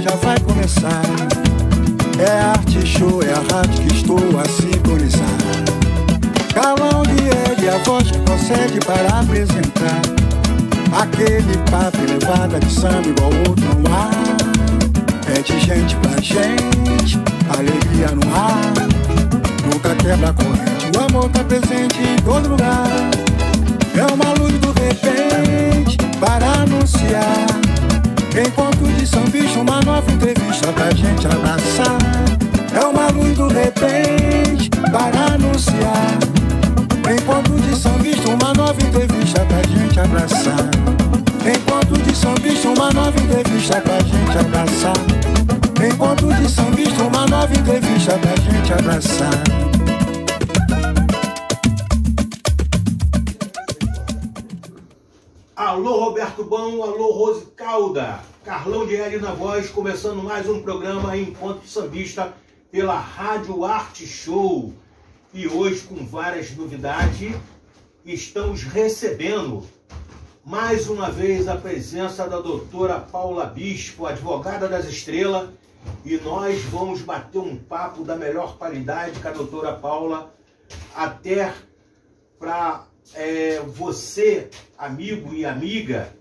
já vai começar. É arte show, é a rádio que estou a sintonizar. Calão de L, a voz que procede para apresentar aquele papo elevado de samba igual outro não há. É de gente pra gente, alegria no ar. Nunca quebra a corrente, o amor tá presente em todo lugar. É uma luz do repente para anunciar encontro de sambista, uma nova entrevista pra gente abraçar. É uma luz do repente para anunciar encontro de sambista, uma nova entrevista pra gente abraçar. Encontro de sambista, uma nova entrevista pra gente abraçar. Encontro de sambista, uma nova entrevista pra gente abraçar. Alô Roberto Bom, alô Rose Calda, Carlão de L na voz, começando mais um programa Encontro Sambista pela Rádio Arte Show. E hoje, com várias novidades, estamos recebendo mais uma vez a presença da doutora Paula Bispo, advogada das estrelas, e nós vamos bater um papo da melhor qualidade com a doutora Paula, até para você, amigo e amiga,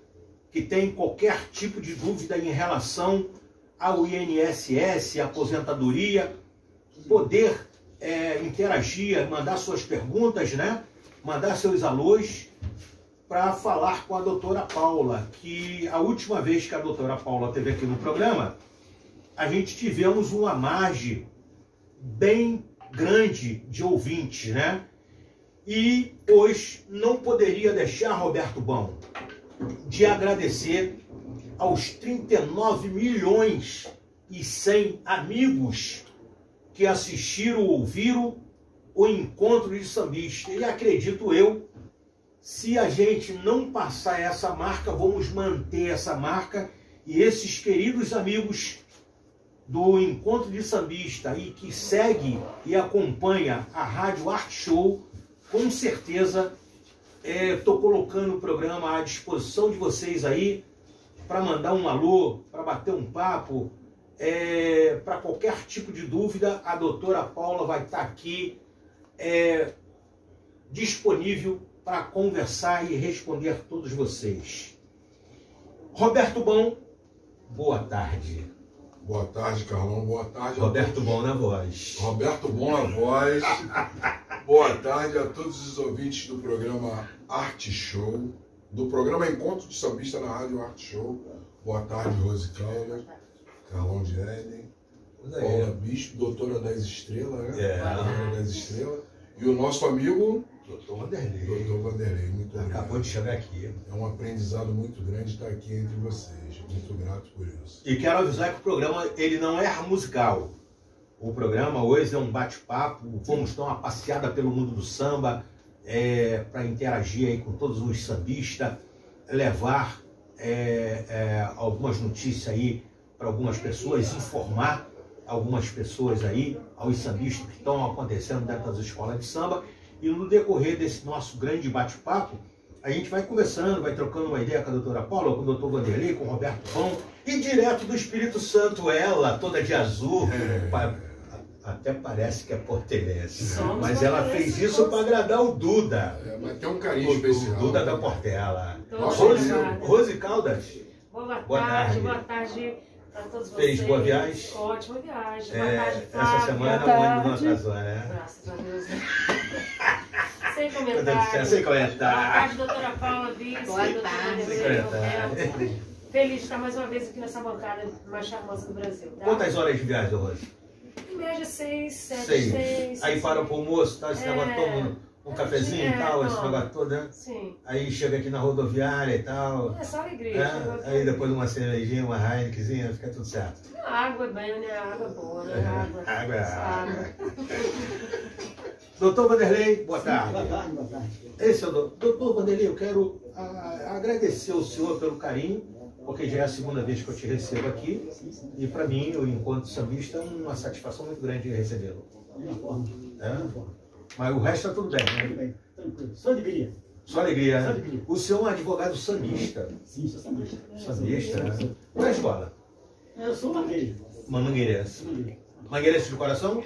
que tem qualquer tipo de dúvida em relação ao INSS, aposentadoria, poder interagir, mandar suas perguntas, né? Mandar seus alôs para falar com a doutora Paula, que a última vez que a doutora Paula esteve aqui no programa, a gente tivemos uma margem bem grande de ouvintes, né? E hoje não poderia deixar, Roberto Bom, de agradecer aos 39 milhões e 100 amigos que assistiram ou ouviram o Encontro de Sambista. E acredito eu, se a gente não passar essa marca, vamos manter essa marca, e esses queridos amigos do Encontro de Sambista e que segue e acompanha a Rádio Arte Show, com certeza estou colocando o programa à disposição de vocês aí para mandar um alô, para bater um papo, para qualquer tipo de dúvida. A doutora Paula vai estar aqui disponível para conversar e responder a todos vocês. Roberto Bom, boa tarde. Boa tarde, Carlão. Boa tarde. Roberto Bom na voz. Roberto Bom na voz. Boa tarde a todos os ouvintes do programa Arte Show, do programa Encontro de Sambista na Rádio Arte Show. Boa tarde, Rose Calda, Carlão de Éden, Paula Bispo, doutora das estrelas, né? Doutora das estrelas. E o nosso amigo... Doutor Vanderlei. Doutor Vanderlei, muito obrigado. Acabou de chegar aqui. É um aprendizado muito grande estar aqui entre vocês. Muito grato por isso. E quero avisar que o programa ele não é musical. O programa hoje é um bate-papo. Vamos dar uma passeada pelo mundo do samba, para interagir aí com todos os sambistas, levar algumas notícias aí para algumas pessoas, informar algumas pessoas aí, aos sambistas que estão acontecendo dentro das escolas de samba. E no decorrer desse nosso grande bate-papo, a gente vai conversando, vai trocando uma ideia com a doutora Paula, com o doutor Vanderlei, com o Roberto Bom, e direto do Espírito Santo, ela, toda de azul, até parece que é portelense, mas ela fez isso para agradar o Duda. Mas tem um carinho especial. O Duda da Portela. Rose Caldas. Boa tarde para todos vocês. Fez boa viagem? Ótima viagem. Boa tarde, Flávia. Essa semana o ônibus não atrasou, né? Graças a Deus. Sem comentário. Sem comentário. Boa tarde, doutora Paula Bispo. Boa tarde. Sem comentário. Feliz de estar mais uma vez aqui nessa bancada mais charmosa do Brasil. Tá? Quantas horas de viagem, Rose? Em média 6, 7, 6. Aí para pro almoço, tá? Esse negócio toma um cafezinho e tal, esse negócio todo, né? Sim. Aí chega aqui na rodoviária e tal. É só alegria. Aí depois uma cervejinha, uma Heinekenzinha, fica tudo certo. A água é bem, né? A água é boa, né? Água é água. Doutor Vanderlei, boa tarde. Boa tarde. Esse é o doutor Vanderlei, eu quero agradecer ao senhor pelo carinho, porque já é a segunda vez que eu te recebo aqui. E para mim, o Encontro Sambista é uma satisfação muito grande recebê-lo. Mas o resto está tudo bem, né? Tudo bem, tranquilo. Só alegria. Só alegria, né? Só alegria. O senhor é um advogado sambista. Sim, sou sambista. Sambista, né? Qual é a escola? Eu sou mangueiro. Uma mangueirense. Mangueirense de coração?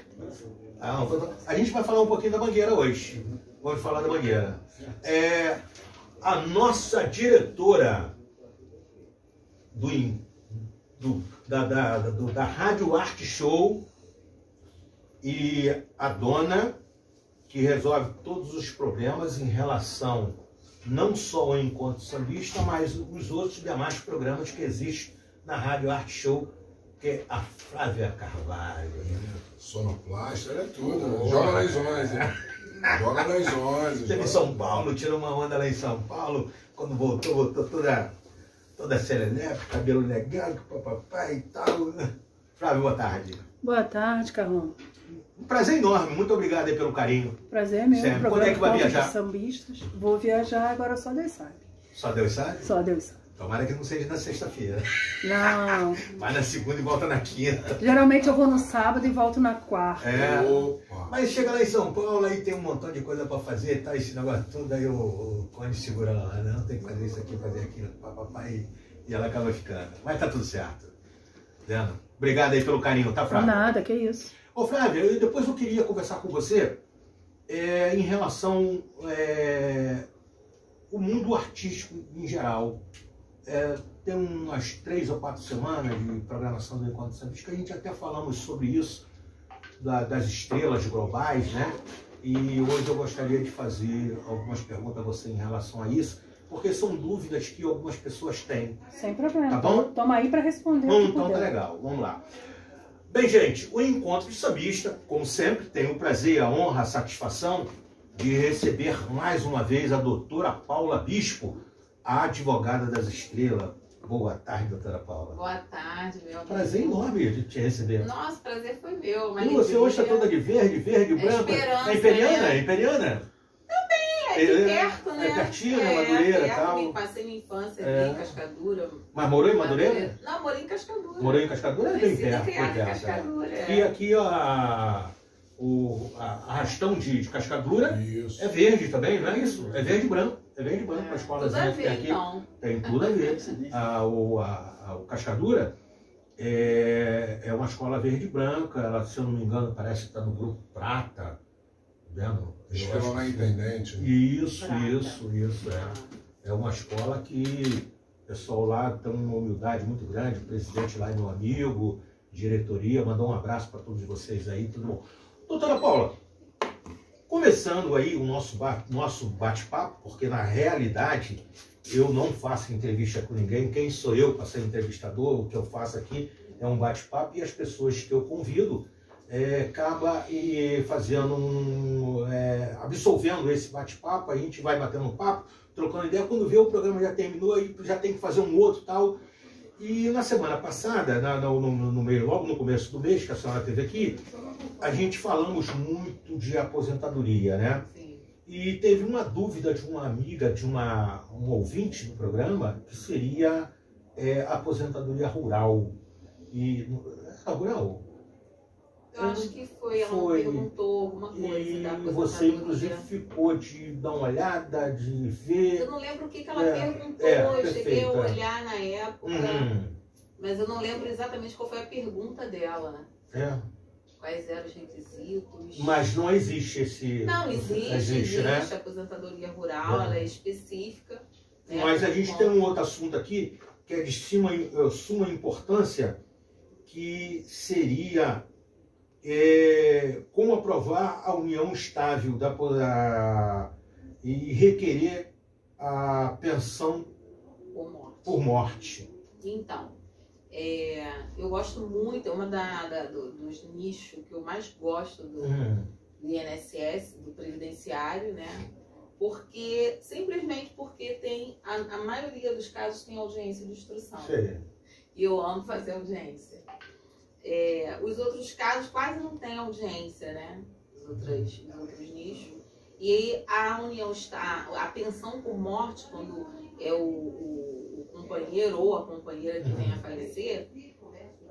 Ah, a gente vai falar um pouquinho da Mangueira hoje. Vamos falar da Mangueira. A nossa diretora da Rádio Art Show e a dona que resolve todos os problemas em relação não só ao Encontro Sambista, mas os outros demais programas que existem na Rádio Art Show, que é a Flávia Carvalho. Sonoplasta, ela é tudo. Joga nas 11. Joga nas 11. Esteve em São Paulo, tirou uma onda lá em São Paulo. Quando voltou toda serelepe, cabelo legal, papai e tal. Flávia, boa tarde. Boa tarde, Carlão. Um prazer enorme, muito obrigado aí pelo carinho. Prazer é meu. Sempre. Quando é que vai viajar? Sambistas. Vou viajar agora, só Deus sabe. Só Deus sabe? Só Deus sabe. Tomara que não seja na sexta-feira. Não. Vai na segunda e volta na quinta. Geralmente eu vou no sábado e volto na quarta. Opa. Mas chega lá em São Paulo, aí tem um montão de coisa pra fazer, tá? Esse negócio tudo, aí o Cone segura lá, não, tem que fazer isso aqui, fazer aquilo, papai, e ela acaba ficando. Mas tá tudo certo. Entendeu? Obrigado aí pelo carinho, tá, Flávia? Nada, que isso. Ô, Flávia, depois eu queria conversar com você em relação ao mundo artístico em geral. Tem umas 3 ou 4 semanas de programação do Encontro Sambista, que a gente até falamos sobre isso, das estrelas globais, né? E hoje eu gostaria de fazer algumas perguntas a você em relação a isso, porque são dúvidas que algumas pessoas têm. Sem problema. Tá bom? Toma aí para responder. Então tá legal, vamos lá. Bem, gente, o Encontro de Sambista, como sempre, tem o prazer, a honra, a satisfação de receber mais uma vez a doutora Paula Bispo, a advogada das estrelas. Boa tarde, doutora Paula. Boa tarde, meu amigo. Prazer enorme de te receber. Nossa, prazer foi meu. Mas E você hoje está toda de verde, branco. Esperança, É imperiana? né? É imperiana? É aqui perto, né? É pertinho, né? Madureira e tal. Passei minha infância aqui em Cascadura. Mas morou em Madureira? Não, morei em Cascadura. Morou em Cascadura? É bem Nascida e perto. criada Bem em perto. Cascadura. E aqui, ó, o arrastão de Cascadura Isso. é verde também, não é isso? É verde e branco. É verde e branco. A Tudo a escolazinha que tem ver, aqui então. tem tudo a ver. O Cascadura é uma escola verde e branca. Ela, se eu não me engano, parece que está no grupo Prata. Vendo? Escola na Intendente. Isso, Prata. isso. É uma escola que o pessoal lá tem uma humildade muito grande. O presidente lá é meu amigo, diretoria. Mandar um abraço para todos vocês aí, tudo bom. Doutora Paula, começando aí o nosso bate-papo, porque na realidade eu não faço entrevista com ninguém. Quem sou eu para ser entrevistador? O que eu faço aqui é um bate-papo e as pessoas que eu convido acaba fazendo absolvendo esse bate-papo. A gente vai batendo um papo, trocando ideia. Quando vê o programa já terminou, aí já tem que fazer um outro tal. E na semana passada, logo no começo do mês que a senhora esteve aqui, a gente falamos muito de aposentadoria, né? Sim. E teve uma dúvida de uma amiga, de um ouvinte do programa, que seria aposentadoria rural. E rural? Eu acho que foi, ela perguntou alguma coisa da E aposentadoria. você, inclusive, ficou de dar uma olhada, de ver. Eu não lembro o que ela perguntou, eu cheguei a perfeito, olhar na época, Uhum. mas eu não lembro exatamente qual foi a pergunta dela, né? Quais eram os requisitos. Mas não existe esse... Não, existe né? a aposentadoria rural, ela é específica. Né? Mas a gente tem um outro assunto aqui, que é de suma importância, que seria como aprovar a união estável e requerer a pensão por morte. Então, eu gosto muito, é uma dos nichos que eu mais gosto do INSS, do previdenciário, né? Simplesmente porque tem, a maioria dos casos tem audiência de instrução. Sim. E eu amo fazer audiência. Os outros casos quase não tem audiência, né? Os outros nichos. E aí a união a pensão por morte, quando é o companheiro ou a companheira que vem a falecer,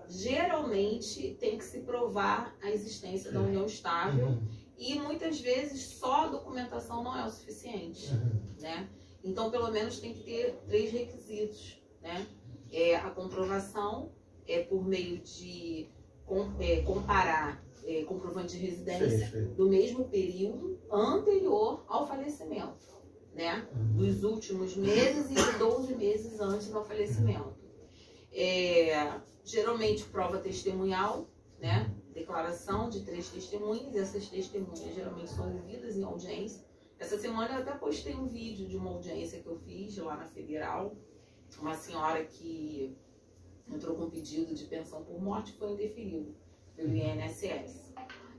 geralmente tem que se provar a existência da união estável e muitas vezes só a documentação não é o suficiente, né? Então pelo menos tem que ter 3 requisitos, né? A comprovação por meio de comparar comprovante de residência Sim. do mesmo período anterior ao falecimento, né? Dos últimos meses e de 12 meses antes do falecimento. Geralmente prova testemunhal, né? Declaração de 3 testemunhas, e essas testemunhas geralmente são ouvidas em audiência. Essa semana eu até postei um vídeo de uma audiência que eu fiz lá na Federal, uma senhora que entrou com pedido de pensão por morte foi indeferido pelo INSS.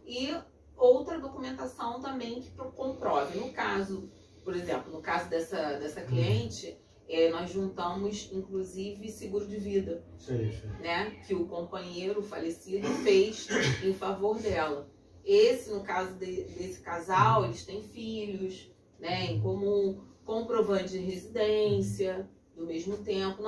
E outra documentação também que comprove. No caso, por exemplo, no caso dessa cliente, nós juntamos, inclusive, seguro de vida, né? Que o companheiro falecido fez em favor dela. No caso desse casal, eles têm filhos, né? Em comum, comprovante de residência do mesmo tempo.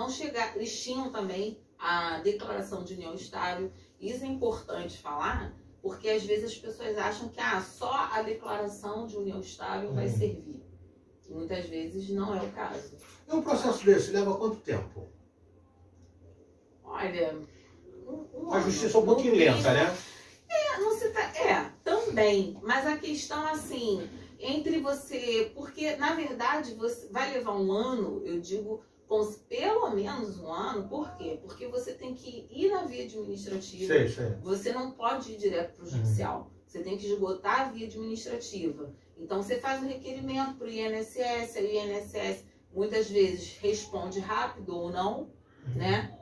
Eles tinham também a declaração de união estável. Isso é importante falar, porque às vezes as pessoas acham que só a declaração de união estável vai servir. E muitas vezes não é o caso. E um processo desse leva quanto tempo? Olha, A justiça é um pouquinho lenta, né? Também. Mas a questão, assim, entre você... Porque, na verdade, você vai levar um ano, eu digo, pelo menos um ano. Por quê? Porque você tem que ir na via administrativa. Você não pode ir direto para o judicial. Você tem que esgotar a via administrativa. Então, você faz o requerimento para o INSS, aí o INSS muitas vezes responde rápido ou não, né?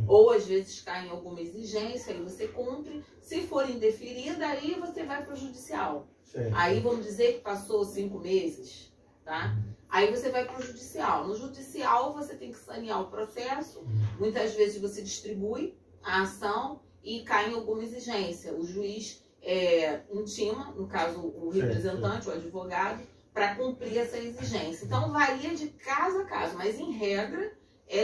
Ou às vezes cai em alguma exigência, aí você cumpre. Se for indeferida, aí você vai para o judicial. Aí vamos dizer que passou 5 meses, tá? Aí você vai para o judicial. No judicial você tem que sanear o processo. Muitas vezes você distribui a ação e cai em alguma exigência. O juiz intima, no caso o representante, o advogado, para cumprir essa exigência. Então varia de caso a caso, mas em regra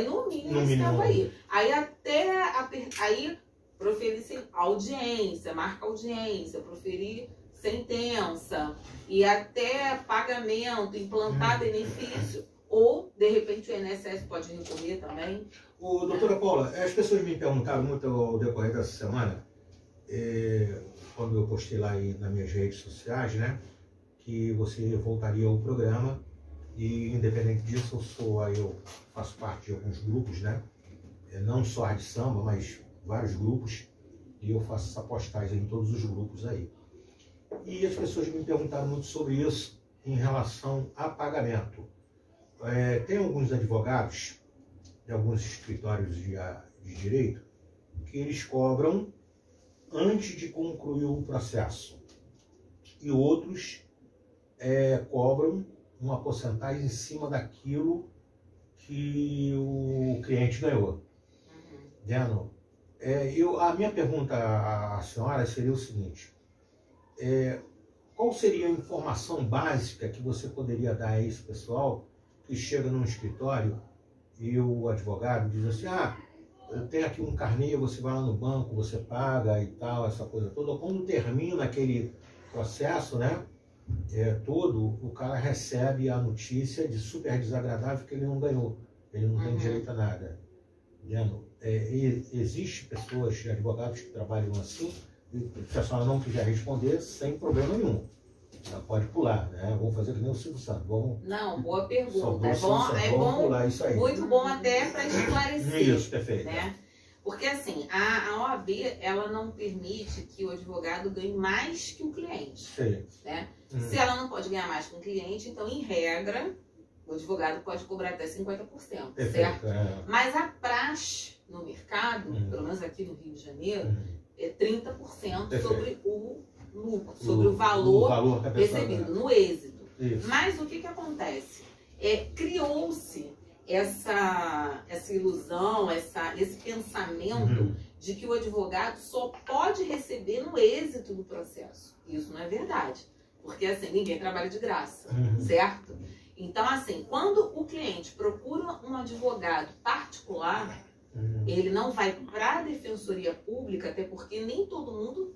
no mínimo esse tempo aí. Aí proferir audiência, marca audiência, proferir sentença e até pagamento, implantar benefício, ou de repente o INSS pode recorrer também. Doutora Paula, as pessoas me perguntaram muito ao decorrer dessa semana, quando eu postei lá nas minhas redes sociais, né, que você voltaria ao programa. E independente disso, eu faço parte de alguns grupos, né? Não só a de samba, mas vários grupos. E eu faço essa postagem em todos os grupos aí. E as pessoas me perguntaram muito sobre isso em relação a pagamento. Tem alguns advogados de alguns escritórios de direito que eles cobram antes de concluir o processo. E outros cobram uma porcentagem em cima daquilo que o cliente ganhou. Entendeu? A minha pergunta à senhora seria o seguinte: qual seria a informação básica que você poderia dar a esse pessoal que chega num escritório e o advogado diz assim, eu tenho aqui um carnê, você vai lá no banco, você paga e tal, essa coisa toda. Quando termina aquele processo, né, todo, o cara recebe a notícia de super desagradável que ele não ganhou, ele não tem direito a nada. Entendeu? Existe pessoas, advogados que trabalham assim, e se a senhora não quiser responder, sem problema nenhum. Ela pode pular, né? Vamos fazer que nem o Silvio Santos. Não, boa pergunta. Vamos pular isso aí. Muito bom até para esclarecer. Isso, perfeito. Né? Porque assim, a OAB, ela não permite que o advogado ganhe mais que o cliente. Sim. Né? Se ela não pode ganhar mais que o cliente, então, em regra, o advogado pode cobrar até 50%, perfeito, certo? Mas a praxe no mercado, pelo menos aqui no Rio de Janeiro, é 30% perfeito. Sobre o lucro, sobre o valor recebido, no êxito. Isso. Mas o que acontece? Criou-se essa ilusão, esse pensamento de que o advogado só pode receber no êxito do processo. Isso não é verdade. Porque assim, ninguém trabalha de graça, certo? Então, assim, quando o cliente procura um advogado particular, ele não vai para a Defensoria Pública, até porque nem todo mundo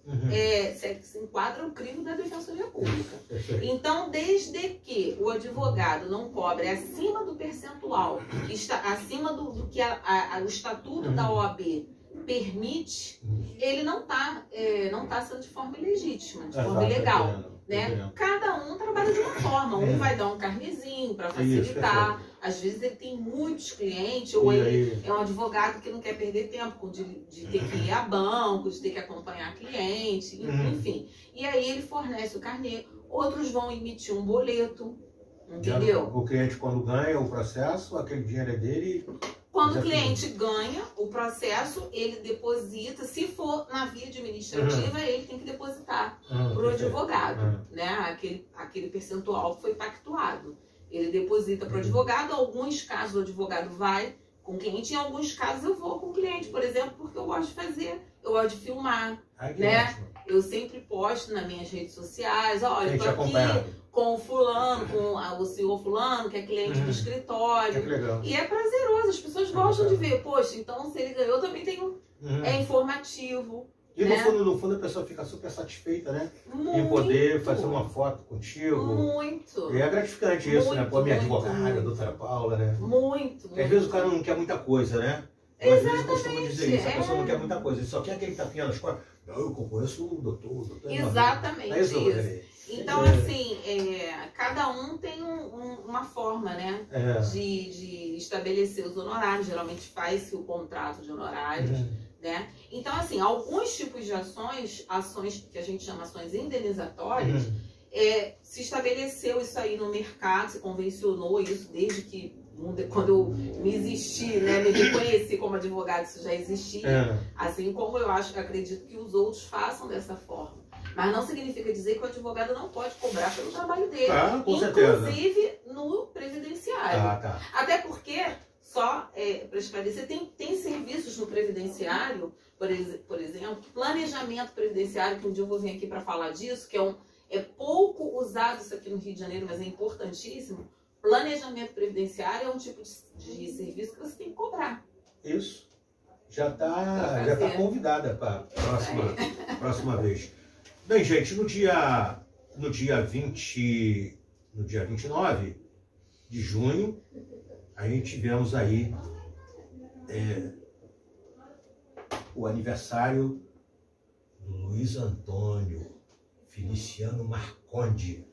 se enquadra no crivo da Defensoria Pública. Então, desde que o advogado não cobre acima do percentual, acima do que o estatuto da OAB permite, ele não tá sendo de forma ilegítima, de forma ilegal. Né? Cada um trabalha de uma forma. Um vai dar um carnezinho para facilitar. Às vezes ele tem muitos clientes, ou ele é um advogado que não quer perder tempo de ter que ir a banco, de ter que acompanhar cliente, enfim. E aí ele fornece o carnê. Outros vão emitir um boleto, entendeu? O cliente, quando ganha o processo, aquele dinheiro é dele. Quando o cliente ganha o processo, ele deposita, se for na via administrativa, ele tem que depositar para o advogado, né? Aquele percentual que foi pactuado. Ele deposita para o advogado, alguns casos o advogado vai com o cliente, em alguns casos eu vou com o cliente, por exemplo, porque eu gosto de fazer, eu gosto de filmar, né? Eu sempre posto nas minhas redes sociais, olha, eu tô aqui com o fulano, com o senhor fulano, que é cliente do escritório. E é prazeroso, as pessoas gostam de ver. Poxa, então se ele ganhou, eu também tenho... É informativo. E né? no fundo a pessoa fica super satisfeita, né? Muito. Em poder fazer uma foto contigo. Muito. E é gratificante isso, Muito, né? Pô, minha muito, advogada, muito. doutora Paula, né? Muito. Porque às vezes o cara não quer muita coisa, né? Às vezes eu costumo dizer isso, a pessoa não quer muita coisa, ele só quer aquele tapinha nas costas. Não, eu conheço o doutor. Exatamente é isso. Então, assim, cada um tem uma forma, né? De estabelecer os honorários. Geralmente faz-se o contrato de honorários, né? Então, assim, alguns tipos de ações que a gente chama ações indenizatórias, se estabeleceu isso aí no mercado, se convencionou isso desde que quando eu me existi, né, me reconheci como advogado, isso já existia, assim como eu acredito que os outros façam dessa forma. Mas não significa dizer que o advogado não pode cobrar pelo trabalho dele, inclusive no previdenciário. Até porque, só para esclarecer, tem serviços no previdenciário, por exemplo, planejamento previdenciário, que um dia eu vou vir aqui para falar disso, que é pouco usado isso aqui no Rio de Janeiro, mas é importantíssimo. Planejamento previdenciário é um tipo de serviço que você tem que cobrar. Isso. Já tá convidada para a próxima vez. Bem, gente, no dia 29 de junho, a gente tivemos aí o aniversário do Luiz Antônio Feliciano Marconde.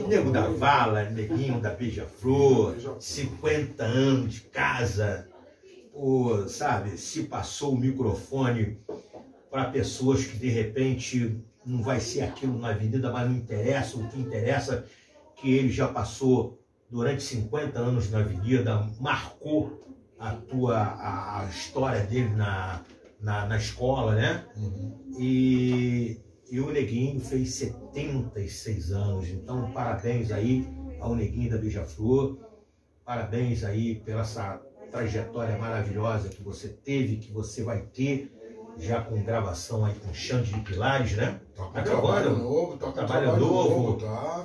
Nego da Vala, neguinho da Beija-Flor, 50 anos de casa, sabe, se passou o microfone para pessoas que de repente não vai ser aquilo na avenida, mas não interessa, o que interessa é que ele já passou durante 50 anos na avenida, marcou a história dele na escola, né? E o Neguinho fez 76 anos, então parabéns aí ao Neguinho da Beija-Flor, parabéns aí pela essa trajetória maravilhosa que você teve, que você vai ter, já com gravação aí com Xande de Pilares, né? Tá trabalho novo,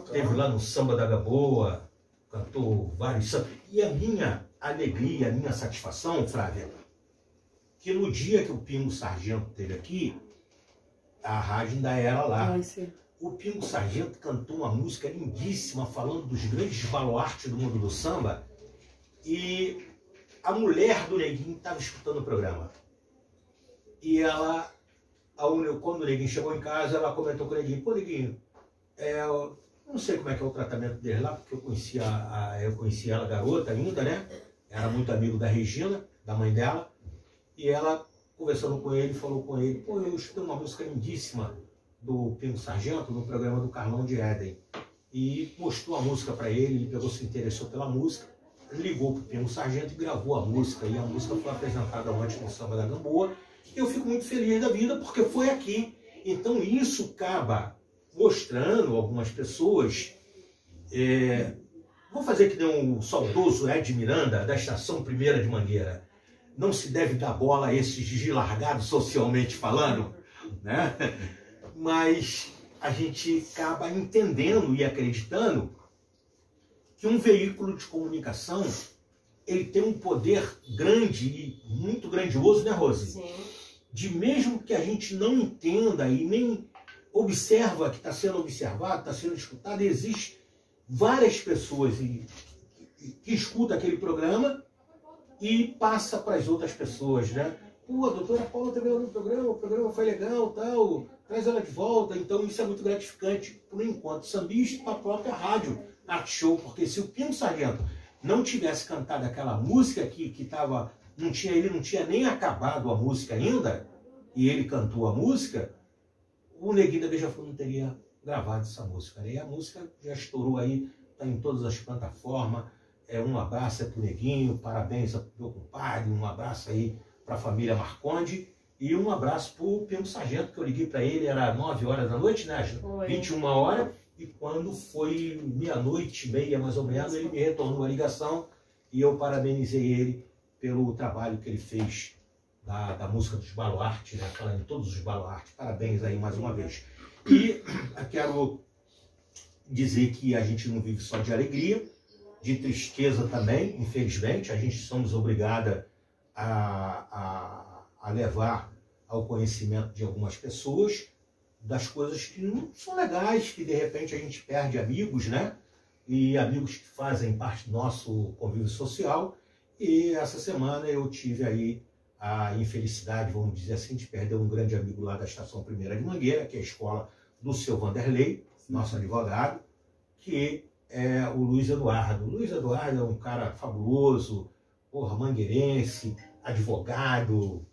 teve lá no Samba da Gaboa, cantou vários sambas. E a minha alegria, a minha satisfação, Flávia, que no dia que o Pingo Sargento esteve aqui, a rádio ainda era lá. O Pingo Sargento cantou uma música lindíssima, falando dos grandes baluartes do mundo do samba. E a mulher do Neguinho estava escutando o programa. E ela, quando o Neguinho chegou em casa, ela comentou com o Neguinho: pô, Neguinho, eu não sei como é que é o tratamento dele lá, porque eu conhecia ela garota ainda, né? Era muito amigo da Regina, da mãe dela. E ela, conversando com ele, falou com ele: pô, eu escutei uma música lindíssima do Pingo Sargento no programa do Carlão de Éden. E mostrou a música para ele, ele pegou, se interessou pela música, ligou para o Pingo Sargento e gravou a música. E a música foi apresentada ontem no Samba da Gamboa. E eu fico muito feliz da vida porque foi aqui. Então isso acaba mostrando algumas pessoas. Vou fazer que nem o saudoso Ed Miranda, da Estação Primeira de Mangueira. Não se deve dar bola a esses deslargados socialmente falando, né? Mas a gente acaba entendendo e acreditando que um veículo de comunicação, ele tem um poder grande e muito grandioso, né, Rose? Sim. De mesmo que a gente não entenda e nem observa que está sendo observado, está sendo escutado, existem várias pessoas que escutam aquele programa e passa para as outras pessoas, né? pô, a doutora Paula teve lá no programa, o programa foi legal, tal, traz ela de volta. Então isso é muito gratificante para o Encontro Sambista e para a própria rádio Arte Show, porque se o Pinto Sargento não tivesse cantado aquela música aqui, que estava, ele não tinha nem acabado a música ainda, e ele cantou a música, o Neguinho da Beija-Flor não teria gravado essa música. E a música já estourou aí, está em todas as plataformas. Um abraço para o Neguinho, parabéns ao meu compadre, um abraço aí para a família Marconde e um abraço para o Pinto Sargento, que eu liguei para ele, era 9 horas da noite, né? 21 horas, e quando foi meia-noite, meia mais ou menos, ele me retornou a ligação e eu parabenizei ele pelo trabalho que ele fez da música dos Baluarte, né? Falando em todos os Baluarte. Parabéns aí mais uma vez. E quero dizer que a gente não vive só de alegria, de tristeza também, infelizmente. A gente somos obrigados a levar ao conhecimento de algumas pessoas das coisas que não são legais, que de repente a gente perde amigos, né? E amigos que fazem parte do nosso convívio social. E essa semana eu tive aí a infelicidade, vamos dizer assim, de perder um grande amigo lá da Estação Primeira de Mangueira, que é a escola do seu Vanderlei, nosso advogado, que é o Luiz Eduardo. O Luiz Eduardo é um cara fabuloso, porra, mangueirense, advogado,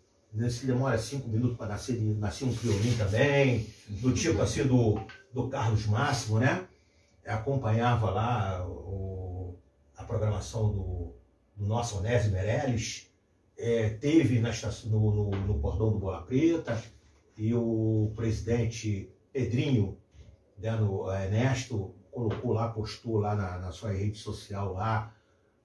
se demora 5 minutos para nascer um criolim também, do tipo assim do Carlos Máximo, né? Acompanhava lá a programação do nosso Onésio Meirelles, teve no cordão do Bola Preta, e o presidente Pedrinho, né, Ernesto, colocou lá, postou lá na sua rede social lá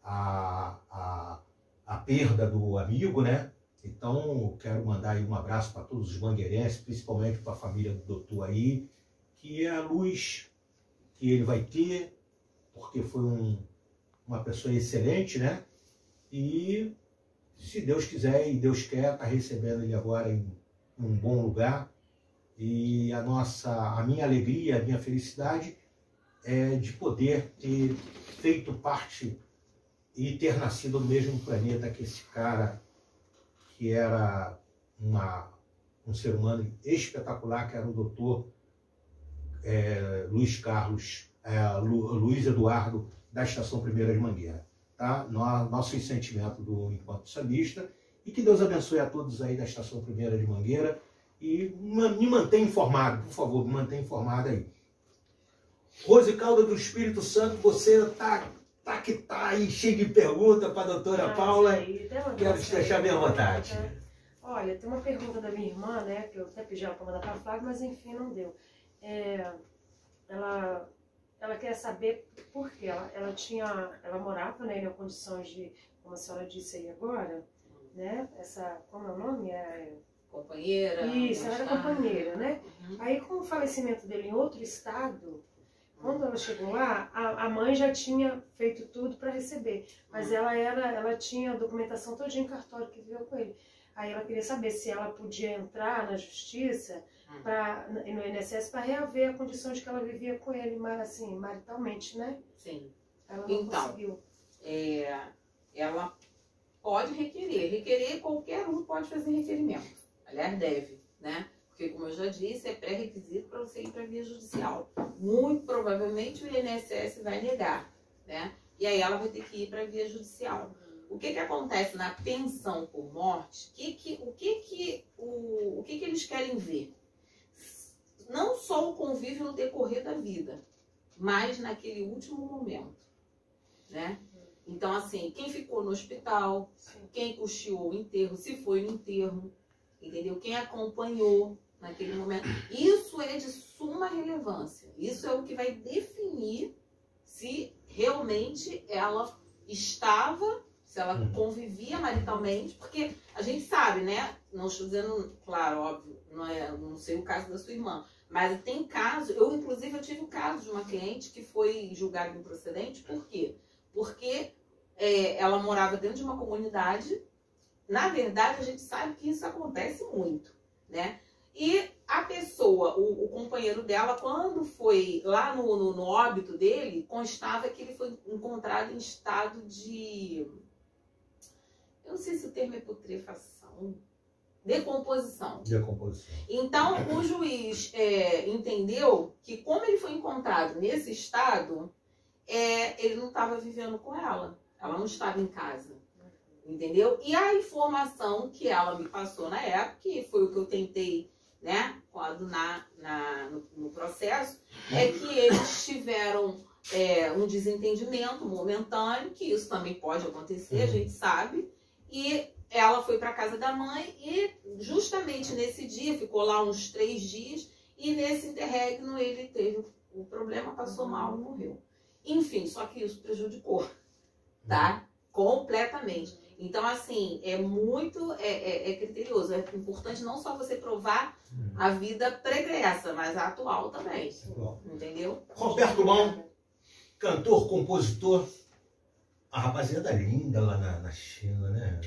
a perda do amigo, né? Então, quero mandar aí um abraço para todos os mangueirenses, principalmente para a família do doutor aí, que é a luz que ele vai ter, porque foi uma pessoa excelente, né? E se Deus quiser e Deus quer, está recebendo ele agora em um bom lugar. E a minha alegria, a minha felicidade é de poder ter feito parte e ter nascido no mesmo planeta que esse cara, que era um ser humano espetacular, que era o doutor Luiz Eduardo, da Estação Primeira de Mangueira. Tá? Nosso sentimento do Encontro Sambista, e que Deus abençoe a todos aí da Estação Primeira de Mangueira, e me mantenha informado, por favor, me mantenha informado aí. Rose Calda do Espírito Santo, você tá aí cheio de perguntas para a doutora Paula. Quero te deixar bem à vontade. Olha, tem uma pergunta da minha irmã, né, que eu até pedi ela para mandar para a Flávia, mas enfim, não deu. Ela quer saber por quê. Ela morava, né, em condições de, como a senhora disse aí agora, né, como é o nome? Companheira. Isso, ela era companheira, né? Uhum. Aí, com o falecimento dele em outro estado, quando ela chegou lá, a mãe já tinha feito tudo para receber, mas ela tinha a documentação todinha em cartório que viveu com ele. Aí ela queria saber se ela podia entrar na justiça, no INSS, para reaver a condição de que ela vivia com ele, mas assim, maritalmente, né? Sim. Ela não conseguiu. Ela pode requerer, qualquer um pode fazer requerimento. Aliás, deve, né? Porque, como eu já disse, é pré-requisito para você ir para a via judicial. Muito provavelmente o INSS vai negar, né? E aí ela vai ter que ir para a via judicial. O que acontece na pensão por morte? O que eles querem ver? Não só o convívio no decorrer da vida, mas naquele último momento, né? Então, assim, quem ficou no hospital, quem custeou o enterro, se foi no enterro, entendeu? Quem acompanhou naquele momento. Isso é de suma relevância. Isso é o que vai definir se realmente ela estava, se ela convivia maritalmente, porque a gente sabe, né? Não estou dizendo, claro, óbvio, não sei o caso da sua irmã, mas tem caso, inclusive eu tive o caso de uma cliente que foi julgada improcedente. Por quê? Porque ela morava dentro de uma comunidade. Na verdade, a gente sabe que isso acontece muito, né? E a pessoa, o companheiro dela, quando foi lá no óbito dele, constava que ele foi encontrado em estado de... Eu não sei se o termo é putrefação. decomposição. Decomposição. Então, o juiz entendeu que, como ele foi encontrado nesse estado, ele não estava vivendo com ela. Ela não estava em casa. Entendeu? E a informação que ela me passou na época, que foi o que eu tentei, né, no processo, é que eles tiveram um desentendimento momentâneo, que isso também pode acontecer, a gente sabe, e ela foi para casa da mãe e justamente nesse dia, ficou lá uns 3 dias, e nesse interregno ele teve o problema, passou mal e morreu. Enfim, só que isso prejudicou, tá? Completamente. Então, assim, é muito criterioso. É importante não só você provar a vida pregressa, mas a atual também. Entendeu? Roberto Mão, cantor, compositor. A rapaziada linda lá na China, né?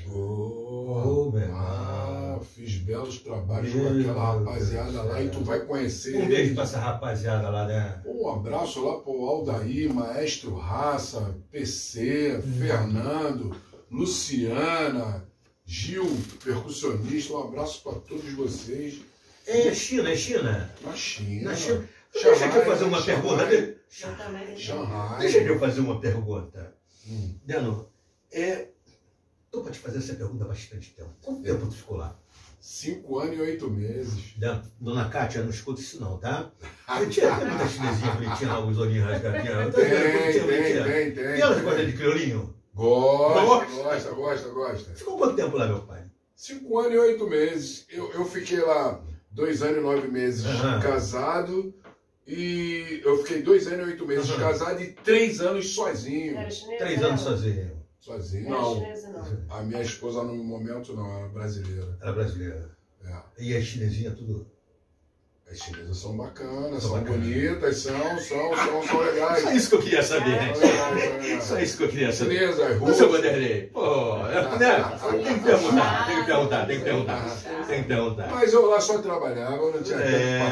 Fiz belos trabalhos com aquela rapaziada lá e tu vai conhecer. Um beijo pra essa rapaziada lá, né? Um abraço lá pro Aldair, Maestro Raça, PC, Fernando, Luciana, Gil, percussionista. Um abraço para todos vocês. É China? Na China. Na China. Deixa eu fazer uma pergunta. Deixa eu fazer uma pergunta. Deno, estou para te fazer essa pergunta há bastante tempo. Quanto tempo tu ficou lá? 5 anos e 8 meses. Dona Kátia, não escuta isso não, tá? Tem muita chinesinha bonitinha lá, os olhinhos rasgadinhos. Tem. E ela gosta de criolinho? Gosta. Ficou quanto tempo lá, meu pai? 5 anos e 8 meses. Eu fiquei lá 2 anos e 9 meses casado. E eu fiquei 2 anos e 8 meses casado e 3 anos sozinho. 3 anos sozinho? Sozinho. Não. A minha esposa no momento não, era brasileira. Era brasileira. E as chinesinhas tudo? As chinesas são bacanas, são bonitas, são legais. Só isso que eu queria saber. Só isso que eu queria saber. Chinesas, russas. Seu Vanderlei. Pô, tem que perguntar. Mas eu lá só trabalhava, não tinha tempo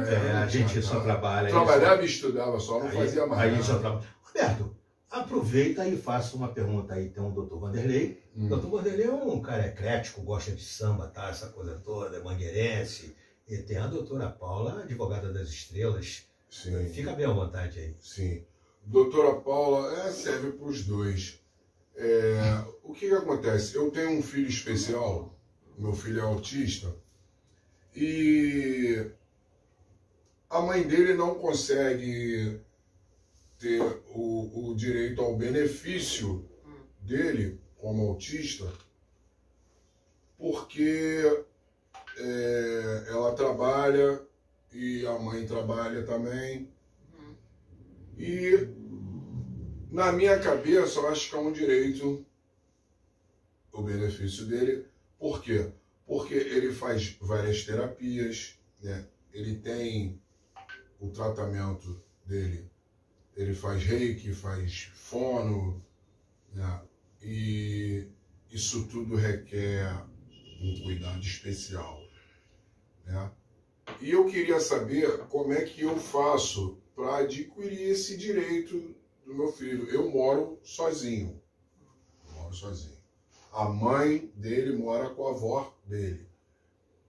pra a gente só trabalha. Trabalhava e estudava só, não fazia mais. Aí só trabalha. Roberto, aproveita e faça uma pergunta aí. Tem o Dr. Vanderlei. O Dr. Vanderlei é um cara eclético, gosta de samba, tá? Essa coisa toda, é mangueirense. E tem a doutora Paula, advogada das estrelas. Sim. Fica bem à vontade aí. Sim. Doutora Paula serve para os dois. O que acontece? Eu tenho um filho especial, meu filho é autista, e a mãe dele não consegue ter o direito ao benefício dele como autista, porque ela trabalha e a mãe trabalha também. E na minha cabeça eu acho que é um direito o benefício dele. Por quê? Porque ele faz várias terapias, né? Ele tem o tratamento dele, ele faz reiki, faz fono, né? E isso tudo requer um cuidado especial, né? E eu queria saber como é que eu faço para adquirir esse direito do meu filho. Eu moro sozinho. A mãe dele mora com a avó dele.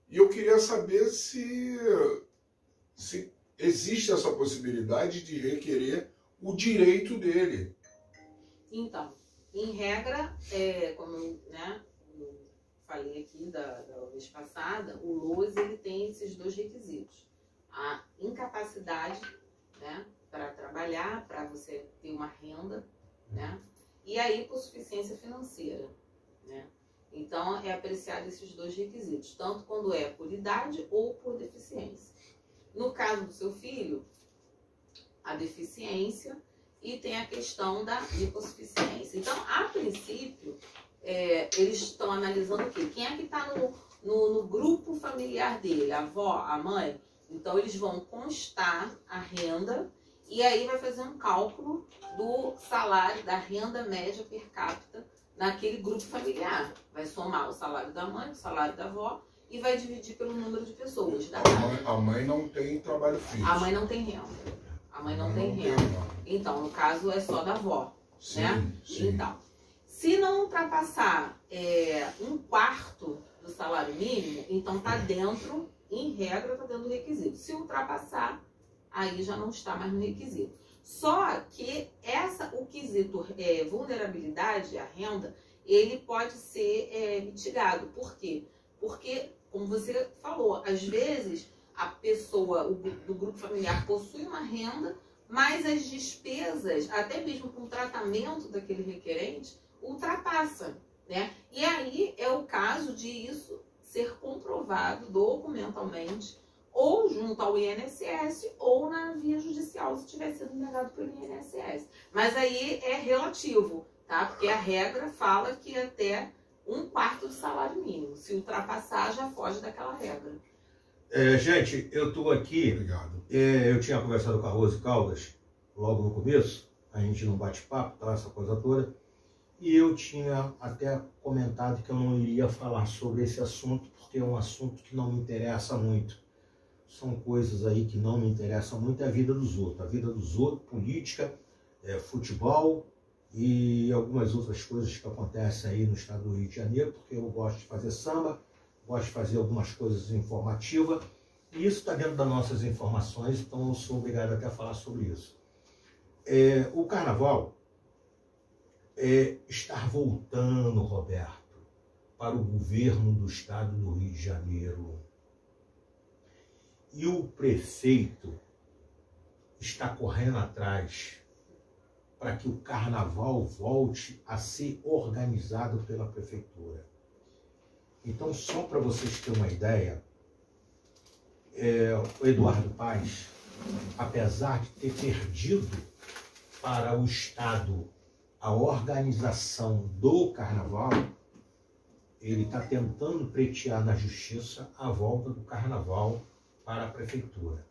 E eu queria saber se existe essa possibilidade de requerer o direito dele. Então, em regra, como eu falei aqui da vez passada, o LOAS ele tem esses 2 requisitos. A incapacidade, né, para trabalhar, para você ter uma renda, né, e a hipossuficiência financeira, né. Então, é apreciado esses 2 requisitos, tanto quando é por idade ou por deficiência. No caso do seu filho, a deficiência e tem a questão da hipossuficiência. Então, a princípio, eles estão analisando o quê? Quem é que está no grupo familiar dele? A avó, a mãe? Então, eles vão constar a renda e aí vai fazer um cálculo do salário, da renda média per capita naquele grupo familiar. Vai somar o salário da mãe, o salário da avó e vai dividir pelo número de pessoas da casa. A mãe não tem trabalho fixo. A mãe não tem renda. A mãe não tem renda. Então, no caso, é só da avó, né? Sim. Então, se não ultrapassar 1/4 do salário mínimo, então está dentro, em regra, está dentro do requisito. Se ultrapassar, aí já não está mais no requisito. Só que o quesito vulnerabilidade, a renda, ele pode ser mitigado. Por quê? Porque, como você falou, às vezes a pessoa do grupo familiar possui uma renda, mas as despesas, até mesmo com o tratamento daquele requerente, ultrapassa, né? E aí é o caso de isso ser comprovado documentalmente, ou junto ao INSS, ou na via judicial, se tiver sido negado pelo INSS. Mas aí é relativo, tá? Porque a regra fala que até 1/4 do salário mínimo. Se ultrapassar, já foge daquela regra. Gente, eu estou aqui. Obrigado. Eu tinha conversado com a Rose Caldas logo no começo, a gente não bate-papo, tá, essa coisa toda, e eu tinha até comentado que eu não iria falar sobre esse assunto, porque é um assunto que não me interessa muito. São coisas aí que não me interessam muito, é a vida dos outros. A vida dos outros, política, futebol e algumas outras coisas que acontecem aí no estado do Rio de Janeiro, porque eu gosto de fazer samba, gosto de fazer algumas coisas informativas, e isso está dentro das nossas informações, então eu sou obrigado até a falar sobre isso. O carnaval está voltando, Roberto, para o governo do estado do Rio de Janeiro. E o prefeito está correndo atrás para que o carnaval volte a ser organizado pela prefeitura. Então, só para vocês terem uma ideia, o Eduardo Paes, apesar de ter perdido para o Estado a organização do carnaval, ele está tentando pleitear na justiça a volta do carnaval para a prefeitura.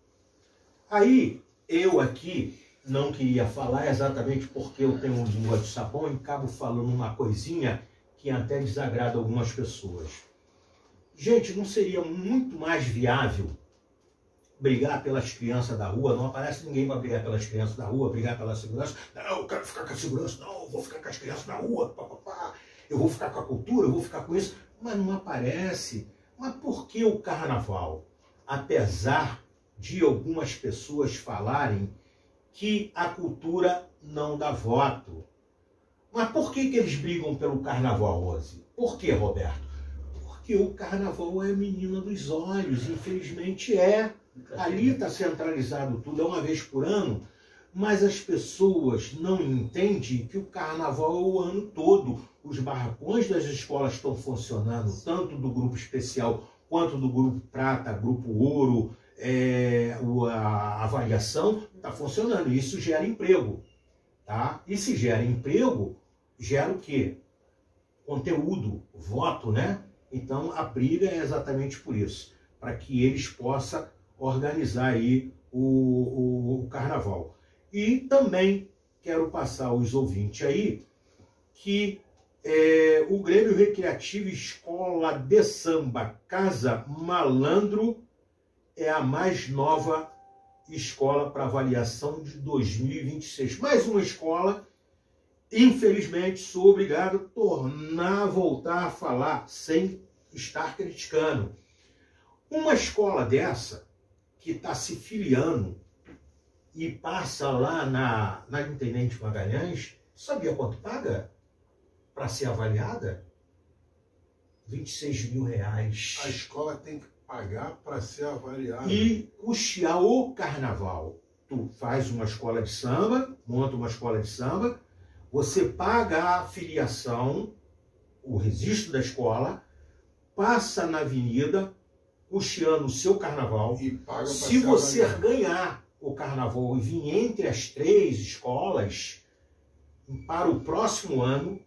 Aí, eu aqui não queria falar exatamente porque eu tenho língua de sabão e acabo falando uma coisinha que até desagrada algumas pessoas. Gente, não seria muito mais viável brigar pelas crianças da rua? Não aparece ninguém para brigar pelas crianças da rua, brigar pela segurança. Não, eu quero ficar com a segurança, não, eu vou ficar com as crianças da rua, eu vou ficar com a cultura, eu vou ficar com isso. Mas não aparece. Mas por que o carnaval? Apesar de algumas pessoas falarem que a cultura não dá voto. Mas por que eles brigam pelo carnaval, Rose? Por que, Roberto? Porque o carnaval é a menina dos olhos, infelizmente é. Ali está centralizado tudo, é uma vez por ano, mas as pessoas não entendem que o carnaval é o ano todo. Os barracões das escolas estão funcionando, tanto do grupo especial quanto do grupo prata, grupo ouro, a avaliação está funcionando. Isso gera emprego, tá? E se gera emprego, gera o quê? Conteúdo, voto, né? Então a briga é exatamente por isso, para que eles possam organizar aí o carnaval. E também quero passar aos ouvintes aí que o Grêmio Recreativo Escola de Samba Casa Malandro é a mais nova escola para avaliação de 2026. Mais uma escola, infelizmente, sou obrigado a voltar a falar sem estar criticando. Uma escola dessa, que está se filiando e passa lá na Intendente Magalhães, sabia quanto paga para ser avaliada? R$26 mil. A escola tem que pagar para ser avaliada. E custear o carnaval. Tu faz uma escola de samba, monta uma escola de samba, você paga a filiação, o registro da escola, passa na avenida, custeando o seu carnaval. E paga. Se você ganhar o carnaval e vir entre as 3 escolas, para o próximo ano,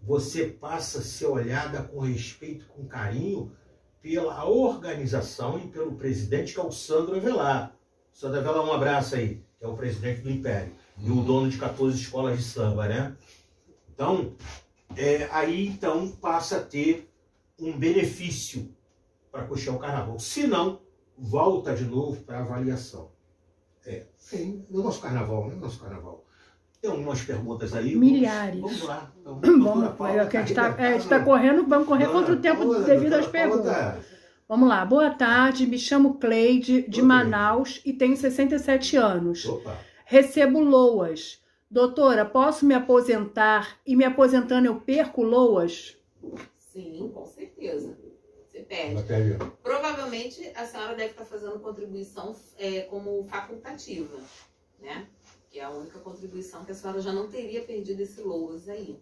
você passa a ser olhada com respeito, com carinho, pela organização e pelo presidente, que é o Sandro Avelar. Sandro Avelar, um abraço aí, que é o presidente do Império. E o dono de 14 escolas de samba, né? Então, aí então passa a ter um benefício para custear o carnaval. Se não, volta de novo para a avaliação. É o nosso carnaval, né? Nosso carnaval. Tem algumas perguntas aí. Milhares. Vamos lá. Então, Vamos, a gente está correndo, vamos correr contra o tempo devido às perguntas. Vamos lá. Boa tarde, me chamo Cleide, de Manaus, e tenho 67 anos. Opa. Recebo LOAS. Doutora, posso me aposentar e me aposentando eu perco LOAS? Sim, com certeza. Você perde. Ela perde. Provavelmente a senhora deve estar fazendo contribuição como facultativa, né? Que é a única contribuição que a senhora já não teria perdido esse LOAS aí,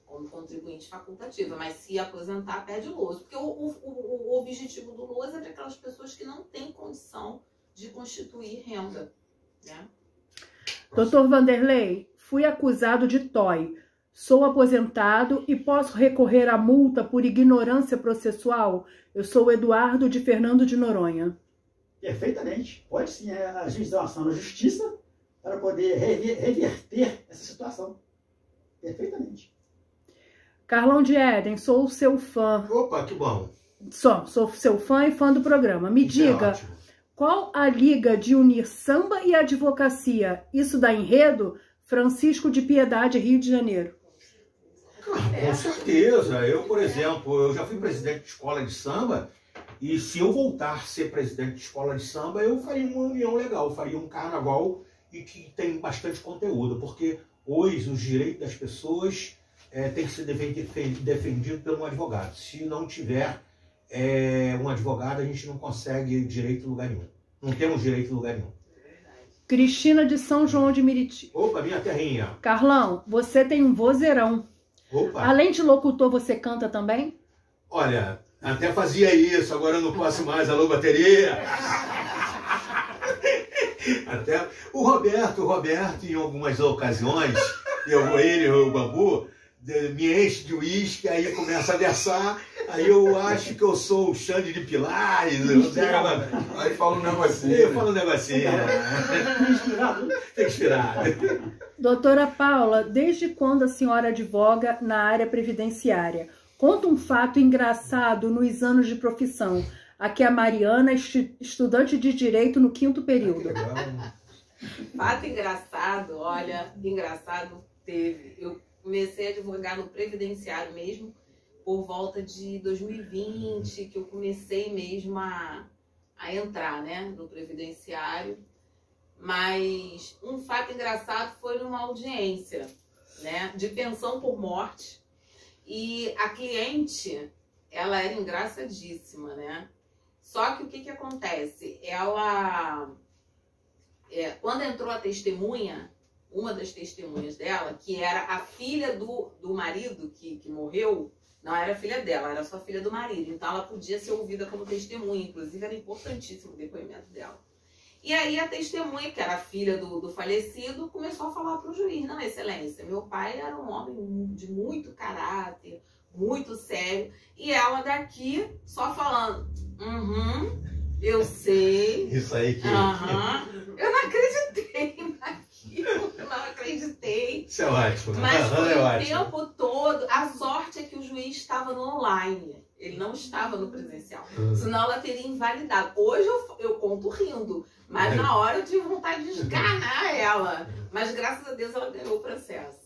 como contribuinte facultativa. Mas se aposentar, perde o LOAS. Porque o objetivo do LOAS é para aquelas pessoas que não têm condição de constituir renda, né? Doutor Vanderlei, fui acusado de TOI. Sou aposentado e posso recorrer à multa por ignorância processual? Eu sou Eduardo de Fernando de Noronha. Perfeitamente. Pode sim a gente dar uma ação na justiça para poder reverter essa situação. Perfeitamente. Carlão de Éden, sou seu fã. Opa, que bom. Sou seu fã e fã do programa. Me Isso é diga, ótimo. qual a liga de unir samba e advocacia? Isso dá enredo? Francisco de Piedade, Rio de Janeiro. Com certeza. Eu, por exemplo, eu já fui presidente de escola de samba e se eu voltar a ser presidente de escola de samba, eu faria uma união legal, eu faria um carnaval e que tem bastante conteúdo, porque hoje os direitos das pessoas têm que ser defendidos por um advogado. Se não tiver um advogado, a gente não consegue direito em lugar nenhum. Não temos direito em lugar nenhum. Cristina de São João de Meriti. Opa, minha terrinha. Carlão, você tem um vozeirão. Opa. Além de locutor, você canta também? Olha, até fazia isso, agora eu não posso mais. Alô, bateria! Até o Roberto, em algumas ocasiões, ele e o Bambu, me enche de uísque, aí começa a versar, aí eu acho que eu sou o Xande de Pilares, Aí fala um negocinho. eu falo um negocinho. Tem que inspirar. Doutora Paula, desde quando a senhora advoga na área previdenciária? Conta um fato engraçado nos anos de profissão. Aqui a Mariana, estudante de Direito no 5º período. Fato engraçado, olha, engraçado teve. Eu comecei a advogar no previdenciário mesmo por volta de 2020, que eu comecei mesmo a entrar, né, no previdenciário. Mas um fato engraçado foi numa audiência, né, de pensão por morte. E a cliente, ela era engraçadíssima, né? Só que o que acontece? Ela, quando entrou a testemunha, uma das testemunhas dela, que era a filha do marido que morreu, não era filha dela, era só filha do marido. Então ela podia ser ouvida como testemunha, inclusive era importantíssimo o depoimento dela. E aí a testemunha, que era filha do falecido, começou a falar para o juiz: não, excelência, meu pai era um homem de muito caráter, muito sério, e ela daqui só falando, eu sei. Isso aí que... Eu não acreditei naquilo, eu não acreditei. Isso é ótimo. Mas foi é o ótimo. tempo todo. A sorte é que o juiz estava no online, ele não estava no presencial, senão ela teria invalidado. Hoje eu conto rindo, mas na hora eu tive vontade de esganar ela. Mas graças a Deus ela ganhou o processo.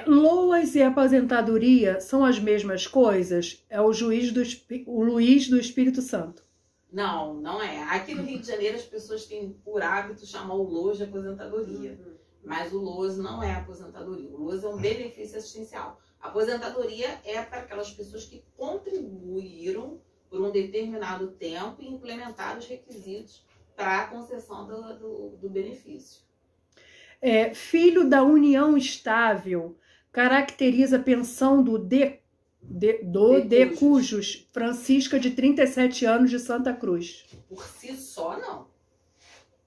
LOAS e aposentadoria são as mesmas coisas? É o Luiz do Espírito Santo. Não, não é. Aqui no Rio de Janeiro as pessoas têm por hábito chamar o LOAS de aposentadoria. Mas o LOAS não é aposentadoria. O LOAS é um benefício assistencial. A aposentadoria é para aquelas pessoas que contribuíram por um determinado tempo e implementaram os requisitos para a concessão do benefício. Filho da união estável caracteriza a pensão do Decujus, Francisca, de 37 anos, de Santa Cruz. Por si só, não.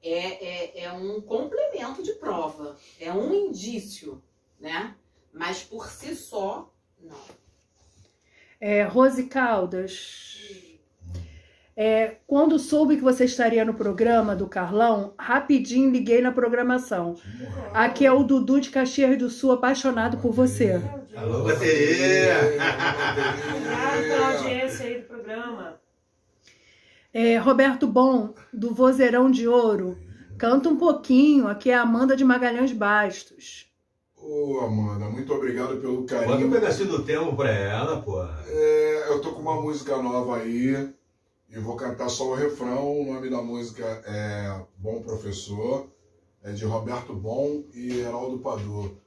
É um complemento de prova, é um indício, né? Mas por si só, não. Rose Caldas, quando soube que você estaria no programa do Carlão, rapidinho liguei na programação. Aqui é o Dudu de Caxias do Sul, apaixonado por você. Alô, bateria! Obrigado pela audiência aí do programa. Roberto Bom, do Vozeirão de Ouro. Canta um pouquinho, aqui é a Amanda de Magalhães Bastos. Ô, Amanda, muito obrigado pelo Bota um carinho. pedacinho do tempo pra ela, pô. Eu tô com uma música nova aí e vou cantar só o refrão. O nome da música é Bom Professor, é de Roberto Bom e Heraldo Padu.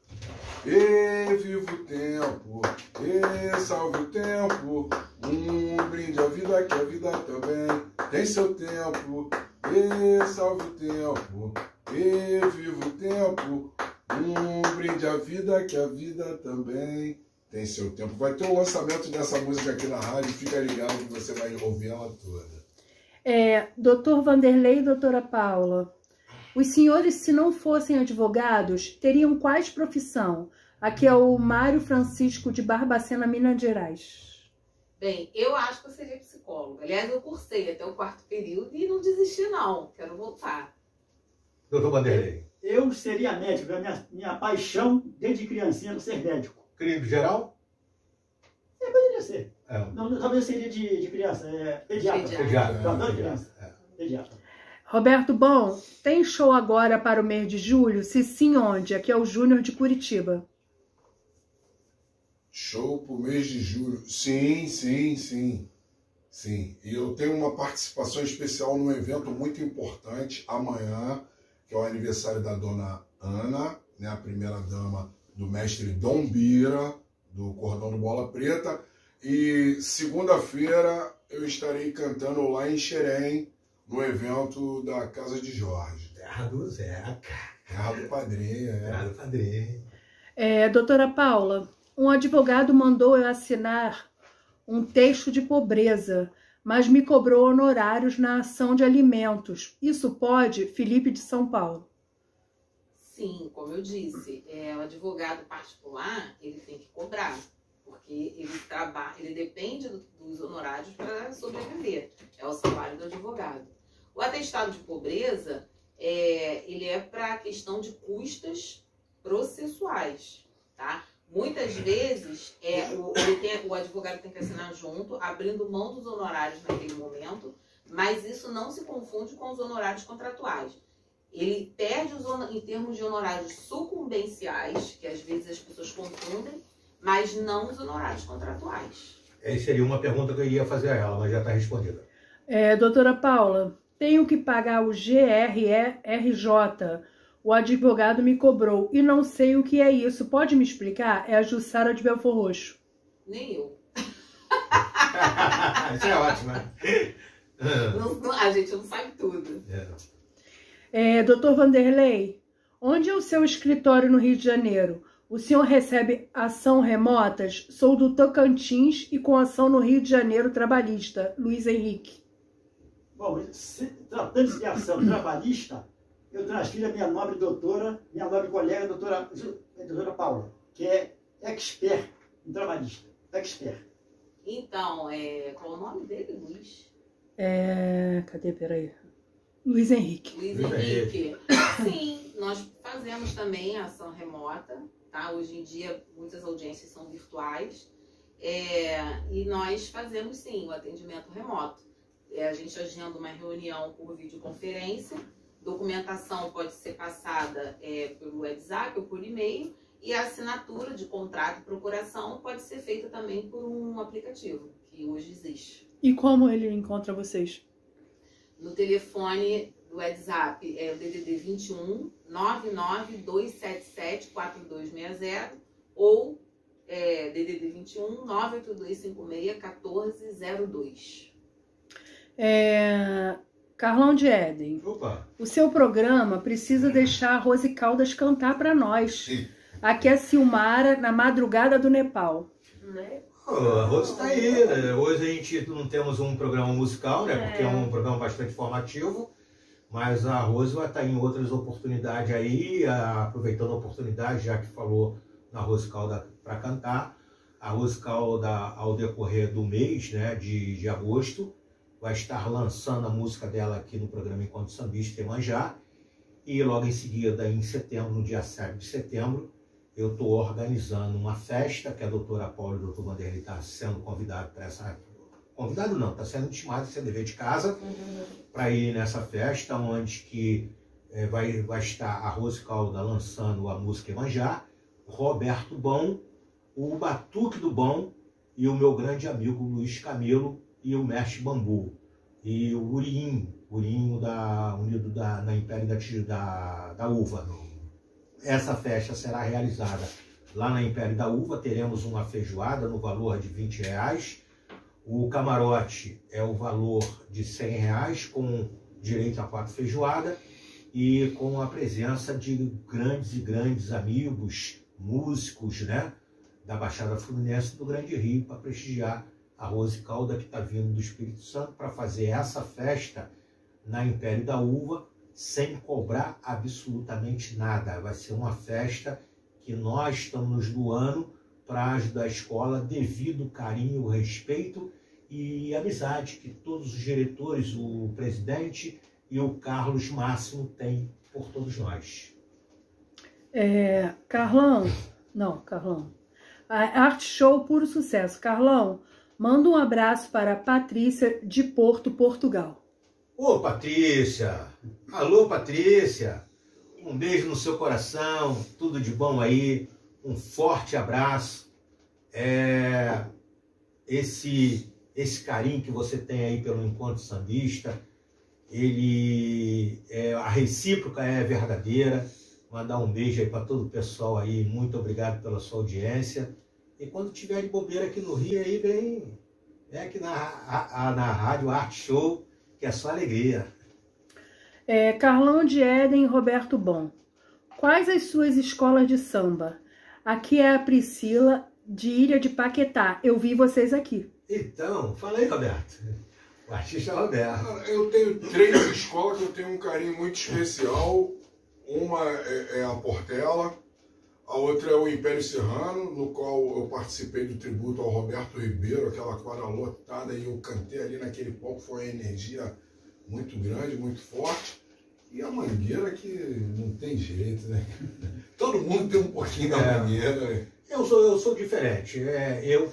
E viva o tempo, e salve o tempo, brinde a vida que a vida também tem seu tempo. E salve o tempo, e viva o tempo, brinde a vida que a vida também tem seu tempo. Vai ter o lançamento dessa música aqui na rádio, fica ligado que você vai ouvir ela toda. Doutor Vanderlei e doutora Paula, os senhores, se não fossem advogados, teriam quais profissão? Aqui é o Mário Francisco de Barbacena, Minas Gerais. Bem, eu acho que eu seria psicóloga. Aliás, eu cursei até o 4º período e não desisti não, quero voltar. Doutor Vanderlei. Eu seria médico, minha paixão desde criancinha era ser médico. Clínico geral? Poderia ser. É. Não, talvez seria de criança, pediatra. Pediatra. Eu adoro criança. Pediatra. Roberto Bom, tem show agora para o mês de julho? Se sim, onde? Aqui é o Júnior de Curitiba. Show pro mês de julho. Sim. E eu tenho uma participação especial num evento muito importante amanhã, que é o aniversário da dona Ana, né, a primeira dama do mestre Dom Bira, do Cordão do Bola Preta. E segunda-feira eu estarei cantando lá em Xerém, no evento da Casa de Jorge. Terra do Zeca. Terra do Padrinho, Terra do Padrinho. Doutora Paula, um advogado mandou eu assinar um texto de pobreza, mas me cobrou honorários na ação de alimentos. Isso pode? Felipe de São Paulo. Sim, como eu disse, o advogado particular, ele tem que cobrar, porque ele depende dos honorários para sobreviver. É o salário do advogado. O atestado de pobreza, ele é para a questão de custas processuais, tá? Muitas vezes, o advogado tem que assinar junto, abrindo mão dos honorários naquele momento, mas isso não se confunde com os honorários contratuais. Ele perde em termos de honorários sucumbenciais, que às vezes as pessoas confundem, mas não os honorários contratuais. Essa seria uma pergunta que eu ia fazer a ela, mas já está respondida. Doutora Paula, tenho que pagar o GRRJ. O advogado me cobrou e não sei o que é isso. Pode me explicar? É a Jussara de Belfor Roxo. Nem eu. Isso é ótimo, né? A gente não sabe tudo. Doutor Vanderlei, onde é o seu escritório no Rio de Janeiro? O senhor recebe ação remotas? Sou do Tocantins e com ação no Rio de Janeiro trabalhista. Luiz Henrique. Bom, tratando-se de ação trabalhista, eu transfiro a minha nobre colega, doutora Paula, que é expert em trabalhista. Expert. Então, qual o nome dele, Luiz? Cadê? Peraí. Luiz Henrique. Luiz Henrique. Sim, nós fazemos também ação remota, tá? Hoje em dia, muitas audiências são virtuais. E nós fazemos, sim, o atendimento remoto. A gente agenda uma reunião por videoconferência. Documentação pode ser passada pelo WhatsApp ou por e-mail. E a assinatura de contrato e procuração pode ser feita também por um aplicativo, que hoje existe. E como ele encontra vocês? No telefone do WhatsApp é o DDD 21 992774260 ou DDD 21 982561402. Carlão de Éden. Opa. O seu programa precisa deixar a Rose Caldas cantar para nós. Sim. Aqui é Silmara, na madrugada do Nepal. A Rose está aí. Hoje a gente não temos um programa musical, né? Porque é um programa bastante formativo. Mas a Rose vai estar em outras oportunidades aí, aproveitando a oportunidade, já que falou na Rose Calda para cantar. A Rose Calda, ao decorrer do mês, né, de agosto, vai estar lançando a música dela aqui no programa Encontro Sambista Iemanjá. E logo em seguida, em setembro, no dia 7 de setembro, eu estou organizando uma festa que a doutora Paula e o doutor Vanderlei estão sendo convidados para essa... Convidado não, está sendo intimado, isso é dever de casa, para ir nessa festa, onde que vai estar a Rose Calda lançando a música Emanjá, Roberto Bom, o Batuque do Bom e o meu grande amigo Luiz Camilo e o Mestre Bambu. E o Urinho unido na Império da Uva. Essa festa será realizada lá na Império da Uva. Teremos uma feijoada no valor de R$20. O camarote é o valor de R$100, com direito a 4 feijoadas e com a presença de grandes amigos, músicos, né, da Baixada Fluminense do Grande Rio, para prestigiar a Rose Calda, que está vindo do Espírito Santo, para fazer essa festa na Império da Uva, sem cobrar absolutamente nada. Vai ser uma festa que nós estamos nos doando para ajudar a escola, devido ao carinho, respeito e amizade que todos os diretores, o presidente e o Carlos Máximo têm por todos nós. Carlão, a Arte Show puro sucesso. Carlão, manda um abraço para a Patrícia de Porto, Portugal. Ô, Patrícia! Alô, Patrícia! Um beijo no seu coração, tudo de bom aí, um forte abraço. Esse carinho que você tem aí pelo Encontro Sambista, a recíproca é verdadeira. Mandar um beijo aí para todo o pessoal aí, muito obrigado pela sua audiência. E quando tiver de bobeira aqui no Rio, aí vem aqui na Rádio Arte Show, que é só alegria. Carlão de Éden e Roberto Bom. Quais as suas escolas de samba? Aqui é a Priscila, de Ilha de Paquetá. Eu vi vocês aqui. Então, fala aí, Roberto. O artista Roberto. Eu tenho 3 escolas que eu tenho um carinho muito especial. Uma é a Portela, a outra é o Império Serrano, no qual eu participei do tributo ao Roberto Ribeiro, aquela quadra lotada, e eu cantei ali naquele palco. Foi uma energia muito grande, muito forte. E a Mangueira, que não tem jeito, né? Todo mundo tem um pouquinho da Mangueira, né? Eu sou diferente.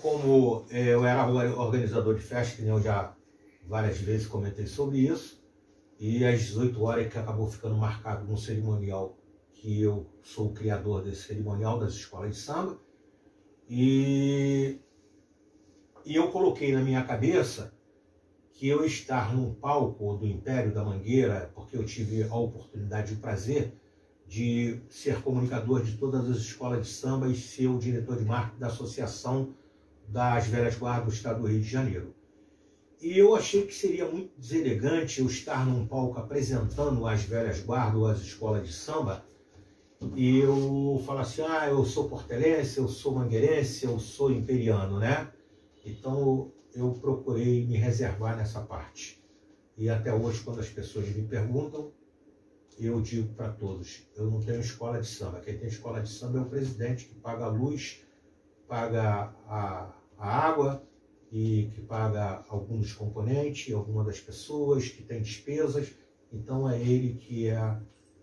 Como eu era organizador de festa, que eu já várias vezes comentei sobre isso, e às 18 horas que acabou ficando marcado num cerimonial, que eu sou o criador desse cerimonial das escolas de samba, e eu coloquei na minha cabeça que eu estar num palco do Império da Mangueira, porque eu tive a oportunidade e o prazer de ser comunicador de todas as escolas de samba e ser o diretor de marketing da Associação das Velhas Guardas do Estado do Rio de Janeiro. E eu achei que seria muito deselegante eu estar num palco apresentando as Velhas Guardas ou as escolas de samba e eu falar assim, eu sou portelense, eu sou mangueirense, eu sou imperiano, né? Então eu procurei me reservar nessa parte. E até hoje, quando as pessoas me perguntam, eu digo para todos, eu não tenho escola de samba. Quem tem escola de samba é o presidente, que paga a luz, paga a água e que paga alguns componentes, algumas das pessoas que tem despesas. Então é ele que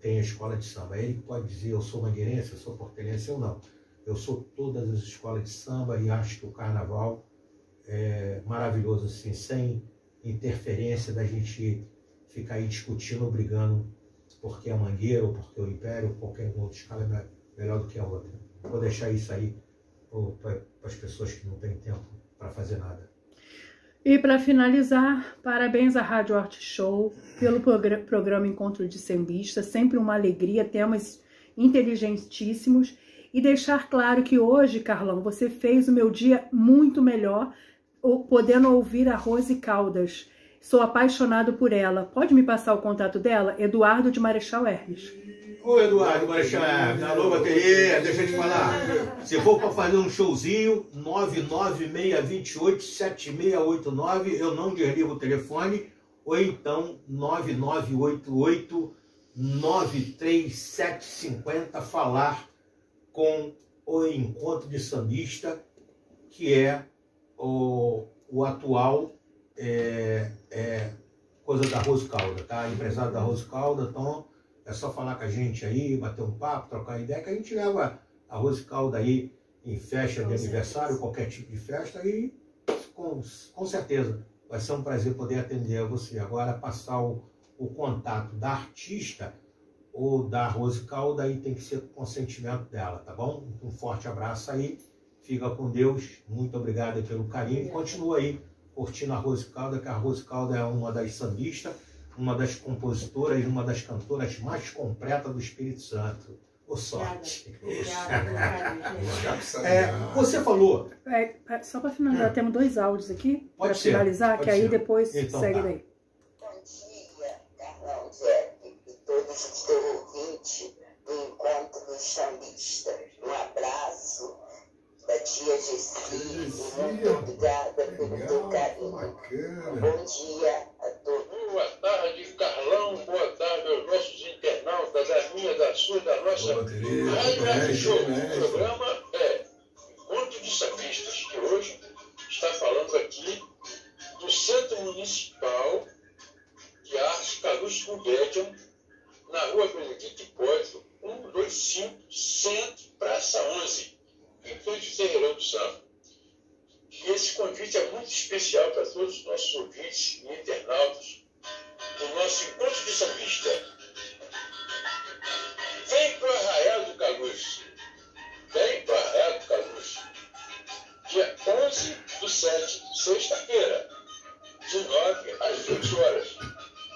tem a escola de samba. É ele que pode dizer, eu sou mangueirense, eu sou portelense ou não. Eu sou todas as escolas de samba e acho que o carnaval é maravilhoso, assim, sem interferência da gente ficar aí discutindo, brigando porque a Mangueira, ou porque o Império, ou qualquer outra escala é melhor do que a outra. Vou deixar isso aí para as pessoas que não têm tempo para fazer nada. E para finalizar, parabéns à Rádio Arte Show pelo programa Encontro de Sambista, sempre uma alegria, temas inteligentíssimos. E deixar claro que hoje, Carlão, você fez o meu dia muito melhor, podendo ouvir a Rose Caldas. Sou apaixonado por ela. Pode me passar o contato dela? Eduardo de Marechal Hermes. Ô Eduardo Marechal Hermes, alô bateria, deixa eu te falar. Se for para fazer um showzinho, 996287689, eu não desligo o telefone, ou então 9988-93750, falar com o Encontro de Sambista, que é o atual coisa da Rose Calda, tá? Empresário da Rose Calda, então é só falar com a gente aí, bater um papo, trocar ideia, que a gente leva a Rose Calda aí em festa de aniversário, qualquer tipo de festa, e com certeza vai ser um prazer poder atender a você. Agora, passar o contato da artista, ou da Rose Calda, aí tem que ser com consentimento dela, tá bom? Um forte abraço aí, fica com Deus, muito obrigado aí pelo carinho, e continua aí curtindo a Rose Calda, que a Rose Calda é uma das sambistas, uma das compositoras, uma das cantoras mais completas do Espírito Santo. Ô sorte. Você falou. Só para finalizar, temos 2 áudios aqui para ser, finalizar, que aí ser. depois então, segue tá. daí. Bom dia, Carlão, Jack e todos os teleouvintes do Encontro dos Sambistas. Um abraço da tia Gessi e muito obrigada pelo teu carinho. Bom dia a todos. Boa tarde, Carlão. Boa tarde aos nossos internautas, da minha, da sua, da nossa Rádio Show. O programa é Encontro de Sambistas, que hoje está falando aqui do Centro Municipal de Artes Carlos Gulbenkian, na rua Benedito Hipólito, 125, Centro, Praça 11, em frente ao Terreirão do Samba. E esse convite é muito especial para todos os nossos ouvintes e internautas do nosso Encontro de Sambista. Vem para o Arraial do Caluz. Vem para o Arraial do Caluz. Dia 11/7, sexta-feira, de 9 às 20 horas.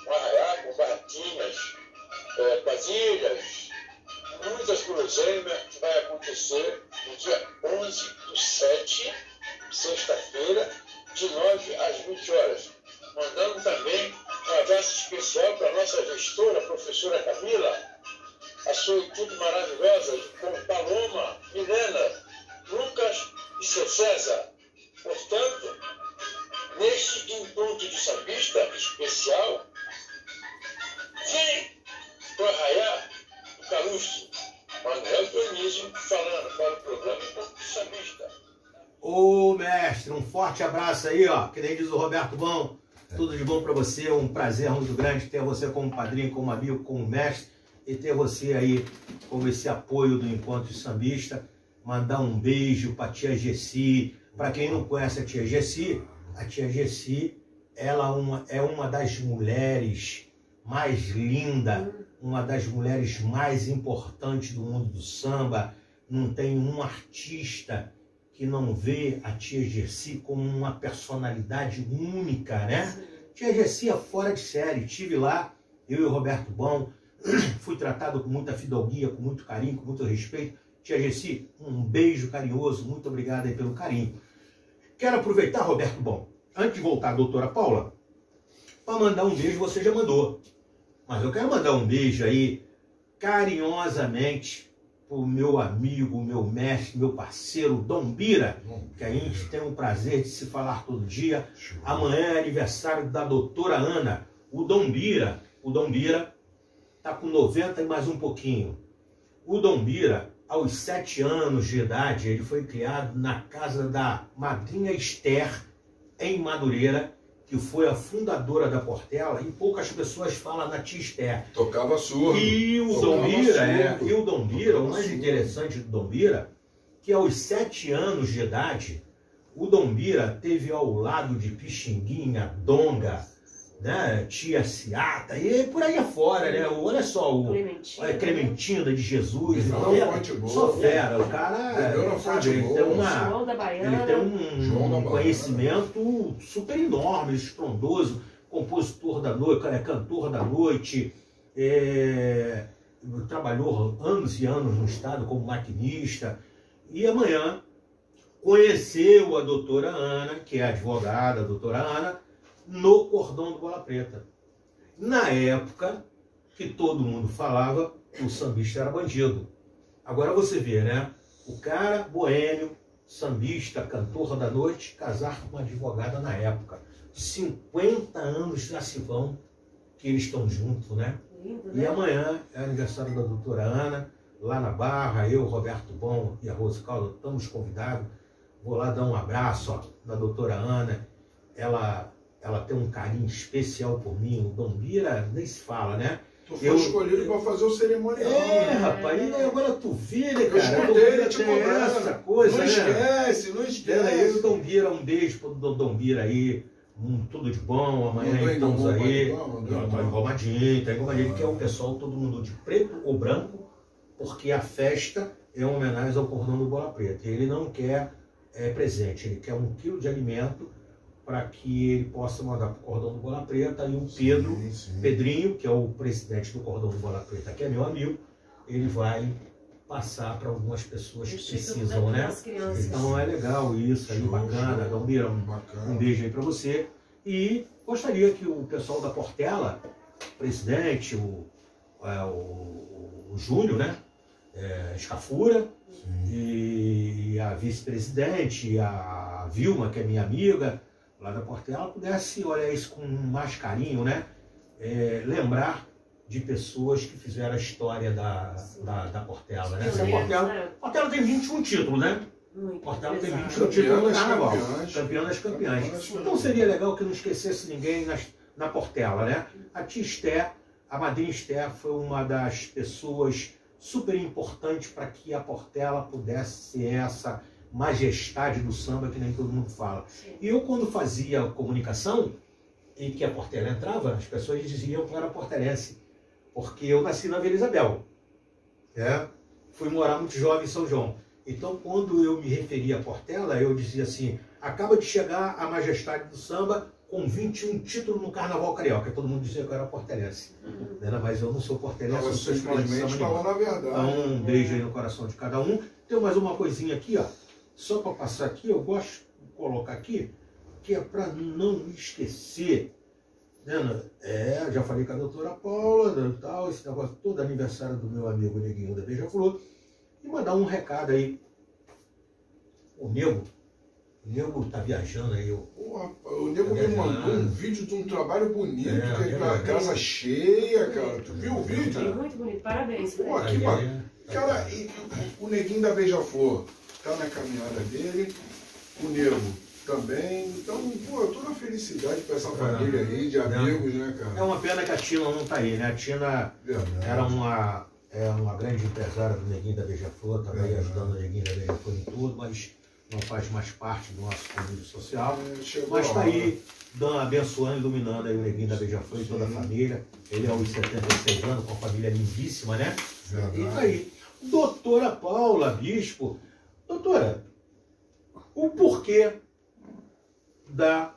Um arraial com barraquinhas, quadrilhas, muitas guloseimas, que vai acontecer no dia 11/7, sexta-feira, de 9 às 20 horas. Mandando também um abraço especial para a nossa gestora, a professora Camila, a sua equipe maravilhosa, com Paloma, Milena, Lucas e seu César. Portanto, neste encontro de sambista especial, vem para o Arraial do Calúcio, Manuel Dionísio falando para o programa Encontro de Sambista. Ô mestre, um forte abraço aí, ó, que nem diz o Roberto Bom. Tudo de bom para você, um prazer muito grande ter você como padrinho, como amigo, como mestre, e ter você aí como esse apoio do Encontro Sambista. Mandar um beijo para a tia Gessi. Para quem não conhece a tia Gessi, ela é uma das mulheres mais lindas, uma das mulheres mais importantes do mundo do samba. Não tem um artista que não vê a tia Gessi como uma personalidade única, né? Tia Gessi é fora de série. Estive lá, eu e o Roberto Bom, fui tratado com muita fidalguia, com muito carinho, com muito respeito. Tia Gessi, um beijo carinhoso, muito obrigado aí pelo carinho. Quero aproveitar, Roberto Bom, antes de voltar a doutora Paula, para mandar um beijo. Você já mandou, mas eu quero mandar um beijo aí, carinhosamente, o meu amigo, meu mestre, meu parceiro, Dom Bira, que a gente tem o prazer de se falar todo dia. Amanhã é aniversário da doutora Ana. O Dom Bira está com 90 e mais um pouquinho. O Dom Bira, aos 7 anos de idade, ele foi criado na casa da madrinha Esther, em Madureira, que foi a fundadora da Portela, e poucas pessoas falam da tia Esther. Tocava surdo. E o Dom Bira, o mais interessante do Dom Bira, que aos 7 anos de idade, o Dom Bira teve ao lado de Pixinguinha, Donga, né, tia Ciata, e por aí afora, né? Olha só, Clementina de Jesus, só fera, o cara ele tem um conhecimento super enorme, estrondoso, compositor da noite, cantor da noite, trabalhou anos e anos no estado como maquinista, e amanhã conheceu a doutora Ana, que é advogada, a doutora Ana, no cordão do Bola Preta. Na época que todo mundo falava que o sambista era bandido. Agora você vê, né? O cara boêmio, sambista, cantor da noite, casar com uma advogada na época. 50 anos já se vão que eles estão juntos, né? Lindo, né? E amanhã é aniversário da doutora Ana, lá na Barra, eu, Roberto Bom e a Rose Calda estamos convidados. Vou lá dar um abraço, ó, na doutora Ana. Ela tem um carinho especial por mim. O Dom Bira nem se fala, né? Tu foi escolhido para fazer o cerimonial. Rapaz, e agora tu vê, né, cara? Eu escutei ele te cobrando. Essa coisa, não esquece, né? Não esquece. Eu, Dom Bira, um beijo pro Dom Bira aí. Tudo de bom, amanhã Mandou estamos aí. mandou Tá engomadinho, que é o pessoal, todo mundo de preto ou branco, porque a festa é uma homenagem ao Cordão do Bola Preta. Ele não quer presente, ele quer 1 quilo de alimento para que ele possa mandar para o Cordão do Bola Preta. E o Pedrinho, que é o presidente do Cordão do Bola Preta, que é meu amigo, ele vai passar para algumas pessoas que precisam, né? Então é legal isso aí, bacana. Dalmira, um beijo aí para você. E gostaria que o pessoal da Portela, o presidente, o Júlio, né? Escafura, e a vice-presidente, a Vilma, que é minha amiga, lá da Portela, pudesse olhar isso com mais carinho, né? Lembrar de pessoas que fizeram a história da Portela, né? Portela tem 21 títulos, né? Portela tem 21 títulos no Carnaval. Campeã das campeãs. Então seria legal que não esquecesse ninguém na Portela, né? A tia Esther, a madrinha Esther, foi uma das pessoas super importantes para que a Portela pudesse ser essa majestade do samba que nem todo mundo fala. E eu, quando fazia comunicação, e que a Portela entrava, as pessoas diziam que eu era portelense, porque eu nasci na Vila Isabel. Fui morar muito jovem em São João. Então, quando eu me referia à Portela, eu dizia assim, acaba de chegar a majestade do samba com 21 títulos no Carnaval Carioca. Todo mundo dizia que eu era portelense. Mas eu não sou portelense, eu sou escola de samba nenhuma. Na verdade. Então, um beijo aí no coração de cada um. Tem mais uma coisinha aqui, ó. Só para passar aqui, eu gosto de colocar aqui, que é para não me esquecer. Já falei com a doutora Paula, tal, esse negócio todo, aniversário do meu amigo Neguinho da Beija-Flor. E mandar um recado aí. O Nego tá viajando aí. O Nego me mandou um vídeo de um trabalho bonito, casa cheia, cara. Tu viu o vídeo? Muito bonito, parabéns. Pô, que bacana. Cara, o Neguinho da Beija-Flor tá na caminhada dele, o Nego também. Então, pô, toda a felicidade pra essa família aí, de amigos, né, cara? É uma pena que a Tina não tá aí, né? A Tina era uma grande empresária do Neguinho da Beija-Flor, tá aí ajudando o Neguinho da Beija-Flor em tudo, mas não faz mais parte do nosso convívio social. Mas está aí, abençoando e iluminando aí o Neguinho da Beija-Flor e toda a família. Ele é aos 76 anos, com a família lindíssima, né? E tá aí. Doutora Paula, bispo. Doutora, o porquê da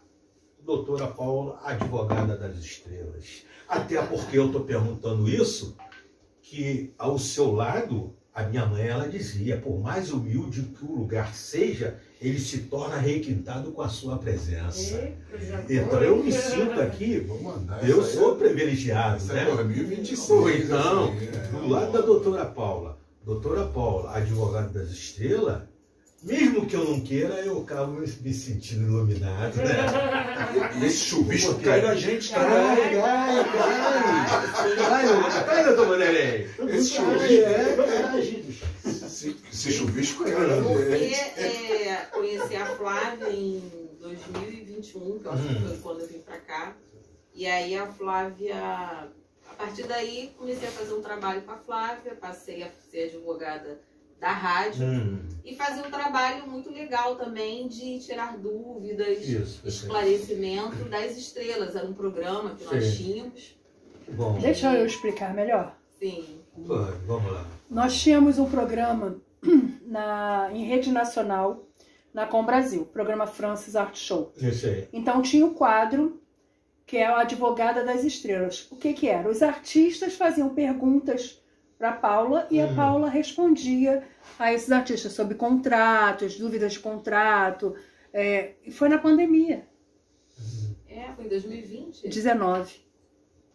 doutora Paula, advogada das estrelas? Até porque eu estou perguntando isso, que ao seu lado, a minha mãe, ela dizia, por mais humilde que o lugar seja, ele se torna requintado com a sua presença. Então eu me sinto aqui, eu sou privilegiado, né? 2026. Então, do lado da doutora Paula, advogada das estrelas, mesmo que eu não queira, eu acabo me sentindo iluminado, né? E esse chuvisco cai na gente também. Cai, doutor Vanderlei. Esse chuvisco cai na gente. Eu conheci a Flávia em 2021, que eu acho que foi quando eu vim pra cá. E aí a Flávia, a partir daí, comecei a fazer um trabalho com a Flávia, passei a ser advogada da rádio e fazer um trabalho muito legal também de tirar dúvidas, esclarecimento das estrelas. Era um programa que nós tínhamos. Bom. Deixa eu explicar melhor. Sim. Vamos lá. Nós tínhamos um programa em rede nacional, na Com Brasil, programa Francis Art Show. Isso aí. Então tinha um quadro que é a Advogada das Estrelas. O que era? Os artistas faziam perguntas para a Paula e a Paula respondia a esses artistas sobre contratos, dúvidas de contrato. E foi na pandemia. Foi em 2020? 19.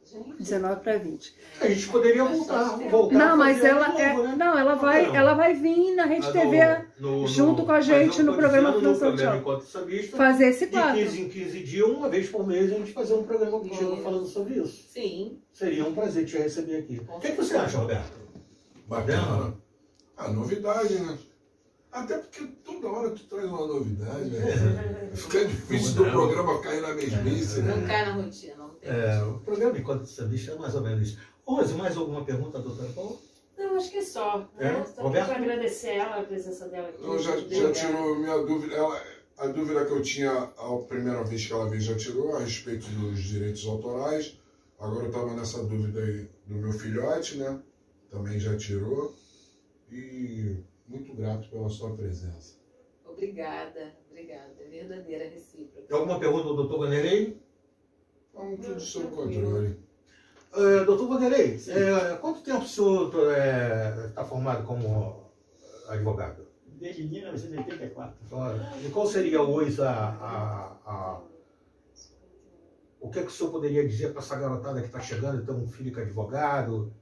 Gente. 19 para 20. A gente poderia voltar. Não, mas ela vai vir na Rede TV junto com a gente no programa Fundação fazer esse quadro. De 15 em 15 dias, uma vez por mês, a gente fazer um programa falando sobre isso. Sim. Seria um prazer te receber aqui. O que você acha, Roberto? Bacana. Novidade, né? Até porque toda hora tu traz uma novidade, né? Fica difícil do programa cair na mesmice, né? Não cai na rotina, não tem. O programa Enquanto Sambista é mais ou menos isso. Rose, mais alguma pergunta, doutora Paula? Não, acho que é só. Né? Só para agradecer ela, a presença dela aqui. Não, já tirou minha dúvida. A dúvida que eu tinha a primeira vez que ela veio já tirou a respeito dos direitos autorais. Agora eu estava nessa dúvida aí do meu filhote, né? Também já tirou. E muito grato pela sua presença. Obrigada, obrigada. Verdadeira recíproca. Tem alguma pergunta do doutor Vanderlei? Vamos tudo sob controle. Doutor Vanderlei, quanto tempo o senhor está formado como advogado? Desde 1984. E qual seria hoje o que o senhor poderia dizer para essa garotada que está chegando, tem um filho que é advogado,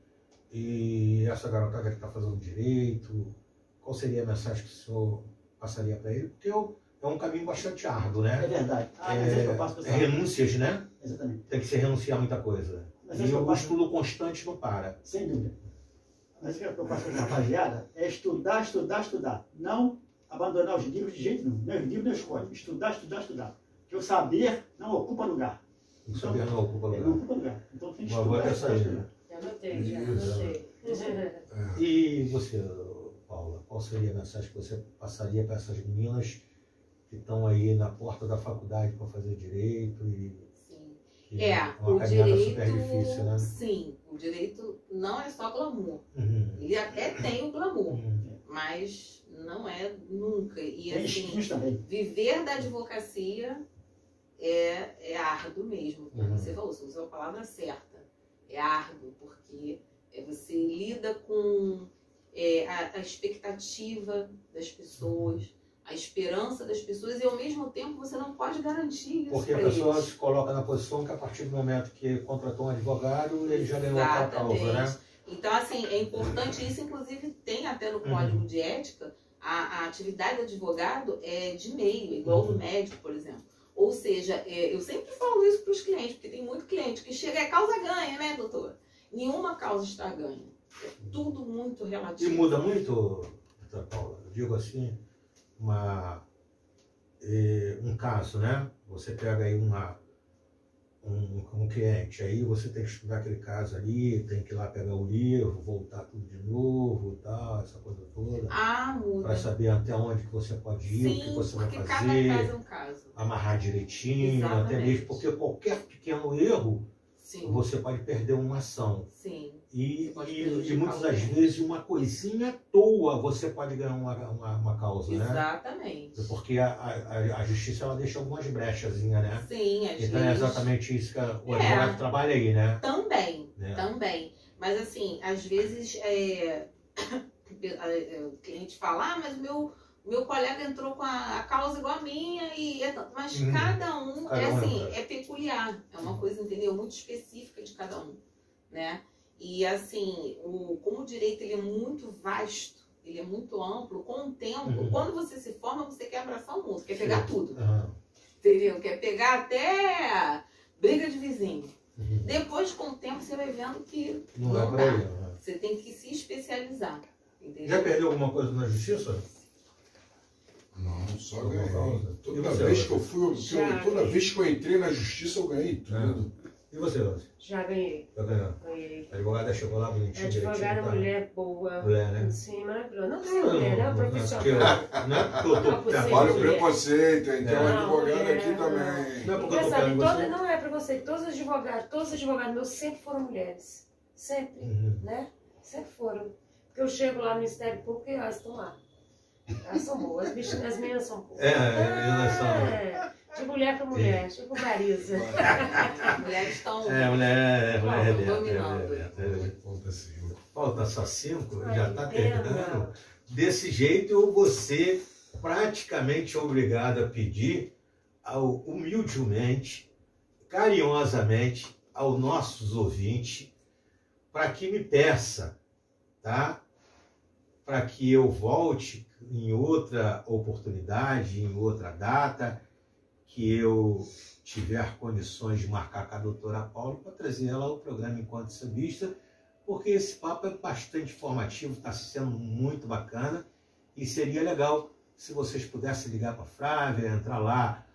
e essa garotada que está fazendo direito? Qual seria a mensagem que o senhor passaria para ele? Porque é um caminho bastante árduo, né? É verdade. Mas é que eu passo para renúncias, né? Exatamente. Tem que se renunciar a muita coisa. Mas E o estudo constante não para. Sem dúvida. Mas o que eu passo para a rapaziada é estudar, estudar, estudar. Não abandonar os livros de jeito nenhum. Nem os livros, nem os códigos. Estudar, estudar, estudar. Porque o saber não ocupa lugar. O saber não ocupa lugar. Não ocupa lugar. Então tem que Uma boa estudar. essa aí. Já anotei, já anotei. E você, Paula, qual seria a mensagem que você passaria para essas meninas que estão aí na porta da faculdade para fazer direito Sim. e uma O caminhada direito, super difícil, né? sim, o direito não é só glamour. Uhum. Ele até tem o glamour, Uhum. mas não é nunca. E Tem assim, espinhos também. viver da advocacia é árduo mesmo, como Uhum. você falou, você usou a palavra certa. É árduo, porque você lida com a expectativa das pessoas, a esperança das pessoas, e ao mesmo tempo você não pode garantir isso. Porque a pra pessoa eles. se coloca na posição que a partir do momento que contratou um advogado, ele já ganhou aquela causa, né? Então, assim, é importante isso, inclusive tem até no Código de Ética, a atividade do advogado é de meio, igual do médico, por exemplo. Ou seja, eu sempre falo isso para os clientes, porque tem muito cliente que chega, causa ganha, né, doutor? Nenhuma causa está ganha. É tudo muito E relativo. muda muito, doutora Paula, eu digo assim, um caso, né? Você pega aí um cliente, aí você tem que estudar aquele caso ali, tem que ir lá pegar o livro, voltar tudo de novo e tal, essa coisa toda. Muda. Para saber até onde que você pode ir, Sim, o que você vai porque fazer, cada caso é um caso. amarrar direitinho, até Exatamente. mesmo porque qualquer pequeno erro, Sim, você pode perder uma ação. sim. E Pode muitas prejudicar das alguém. vezes uma coisinha à toa você pode ganhar uma causa, né? Exatamente. Porque a justiça ela deixa algumas brechazinhas, né? Sim, às Então é vezes. exatamente isso que o advogado trabalha aí, né? Também, É. também. Mas assim, às vezes o cliente fala, mas o meu colega entrou com a causa igual a minha, mas cada um é peculiar. É uma coisa, entendeu? Muito específica de cada um, né? E assim, como o direito ele é muito vasto, ele é muito amplo, com o tempo, quando você se forma, você quer abraçar o mundo, quer pegar tudo. Entendeu? Quer pegar até briga de vizinho. Depois, com o tempo, você vai vendo que Não não é pra dá. ele, né? Você tem que se especializar. Entendeu? Já perdeu alguma coisa na justiça? Não, só Alguma ganhei. causa? E Toda você, vez Rose? que eu fui, Já. toda vez que eu entrei na justiça, eu ganhei tudo. E você, Rose? Já ganhei. Tá ganhando? Ganhei. A advogada chegou lá bonitinha, Advogada, direitinho, tá? mulher boa. Mulher, né? Sim, maravilhosa. Não sou mulher, né? Profissional. Não é porque eu tô Não, você- Olha o mulher. preconceito, hein? Tem um Não, advogado mulher, aqui não. também. Não é porque eu tô Engraçado, pegando você. não é preconceito. Todos os advogados meus sempre foram mulheres. Sempre, né? Sempre foram. Porque eu chego lá no Ministério Público e elas estão lá. Elas são boas. As meninas são boas. Elas são. De mulher para mulher. Tipo Marisa. Mulheres estão Mulher dominando. Falta 5. Falta só 5, Ai, já tá que pena. terminando. Desse jeito, eu vou ser praticamente obrigado a pedir humildemente, carinhosamente, aos nossos ouvintes, para que me peça, tá? Para que eu volte em outra oportunidade, em outra data, que eu tiver condições de marcar com a doutora Paula para trazer ela ao programa Enquanto Sambista, porque esse papo é bastante informativo, está sendo muito bacana e seria legal se vocês pudessem ligar para a Flávia, entrar lá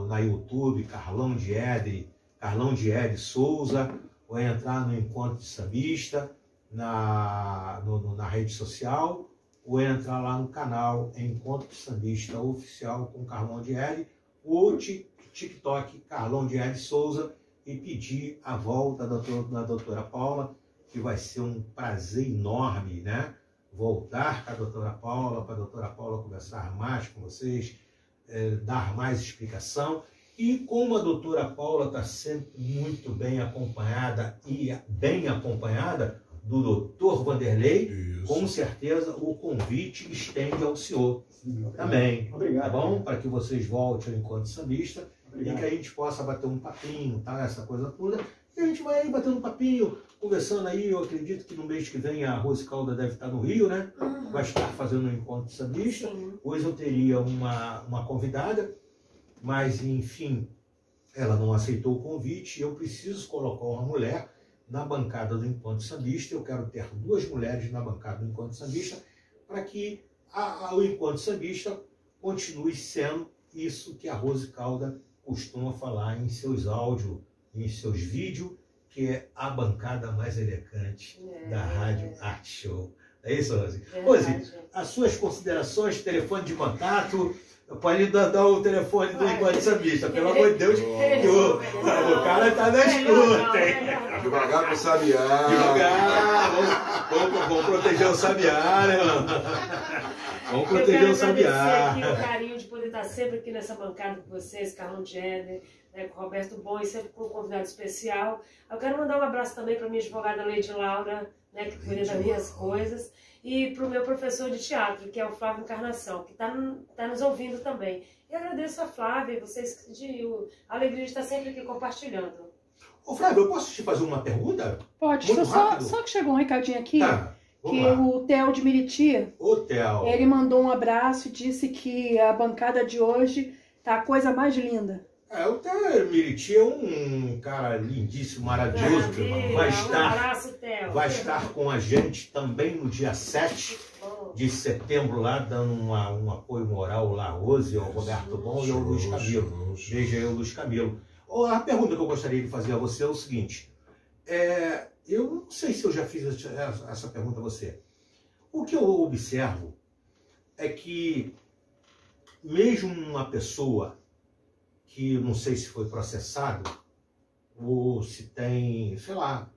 na YouTube, Carlão de Ede Souza, ou entrar no Encontro de Sambista, na rede social, ou entrar lá no canal Encontro Sambista Oficial com Carlão Dieri, ou TikTok Carlão Dieri Souza, e pedir a volta da doutora Paula, que vai ser um prazer enorme, né? Voltar com a doutora Paula, para a doutora Paula conversar mais com vocês, dar mais explicação. E como a doutora Paula está sempre muito bem acompanhada do doutor Vanderlei, Isso. com certeza o convite estende ao senhor também. Obrigado. Tá bom? Para que vocês voltem ao Encontro Sambista Obrigado. e que a gente possa bater um papinho, tá? Essa coisa toda. E a gente vai aí batendo um papinho, conversando aí. Eu acredito que no mês que vem a Rose Calda deve estar no Rio, né? Vai estar fazendo um Encontro Sambista. Sim. Hoje eu teria uma convidada, mas enfim, ela não aceitou o convite. Eu preciso colocar uma mulher na bancada do Encontro Sambista. Eu quero ter 2 mulheres na bancada do Encontro Sambista para que o Encontro Sambista continue sendo isso que a Rose Calda costuma falar em seus áudios, em seus vídeos, que é a bancada mais elegante da Rádio Art Show. É isso, Rose? Rose, as suas considerações, telefone de contato, pode dar o telefone do Encontro Sambista, pelo amor de Deus, que o cara tá na escuta, hein? Devagar com o Sabiá. Devagar, vamos proteger o Sabiá, né, mano? Vamos proteger o Sabiá. Eu quero agradecer aqui o carinho de poder estar sempre aqui nessa bancada com vocês, Carlão Dieri, né, com o Roberto Bom, e sempre com um convidado especial. Eu quero mandar um abraço também para a minha advogada Leide Laura, né, que cuida das minhas coisas, e para o meu professor de teatro, que é o Flávio Encarnação, que tá nos ouvindo também. E agradeço a Flávia e vocês a alegria de estar sempre aqui compartilhando. Ô Flávio, eu posso te fazer uma pergunta? Pode, Muito rápido. só que chegou um recadinho aqui, Tá, vamos que lá. o Theo de Miriti, Ô, Theo. ele mandou um abraço e disse que a bancada de hoje tá a coisa mais linda. O Theo Miriti é um cara lindíssimo, maravilhoso. Maravilha, Vai um estar, abraço, Theo. vai estar com a gente também no dia 7 Bom. de setembro, lá dando um apoio moral lá, a Rose, ao Roberto Bom e ao Luiz Camilo. Beijo aí ao Luiz Camilo. A pergunta que eu gostaria de fazer a você é o seguinte. Eu não sei se eu já fiz essa pergunta a você. O que eu observo é que mesmo uma pessoa que não sei se foi processado, ou se tem, sei lá,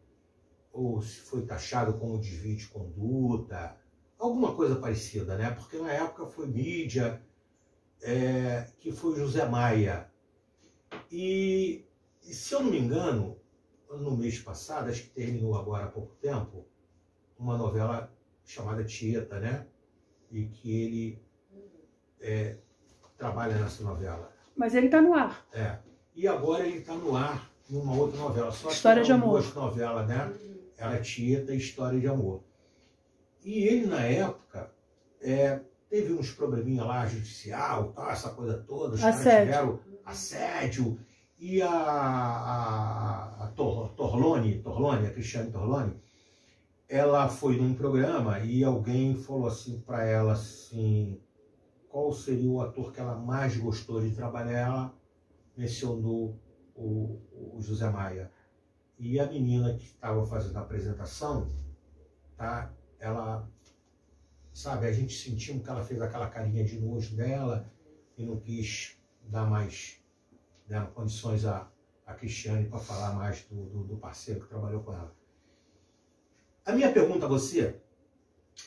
ou se foi taxado como desvio de conduta, alguma coisa parecida, né? Porque na época foi mídia, que foi José Maia. E se eu não me engano, no mês passado, acho que terminou agora há pouco tempo, uma novela chamada Tieta, né? E que ele trabalha nessa novela. Mas ele tá no ar. E agora ele está no ar em uma outra novela. Só História que de Amor. Duas novelas, né? Era Tieta e História de Amor. E ele, na época, teve uns probleminha lá, judicial, tal, essa coisa toda. Os caras tiveram assédio. E a Torlone, a Cristiane Torlone, ela foi num programa e alguém falou assim para ela assim, qual seria o ator que ela mais gostou de trabalhar. Ela mencionou o José Maia. E a menina que estava fazendo a apresentação, tá? Ela, sabe, a gente sentiu que ela fez aquela carinha de nojo dela e não quis dar mais, né, condições a Cristiane para falar mais do parceiro que trabalhou com ela. A minha pergunta a você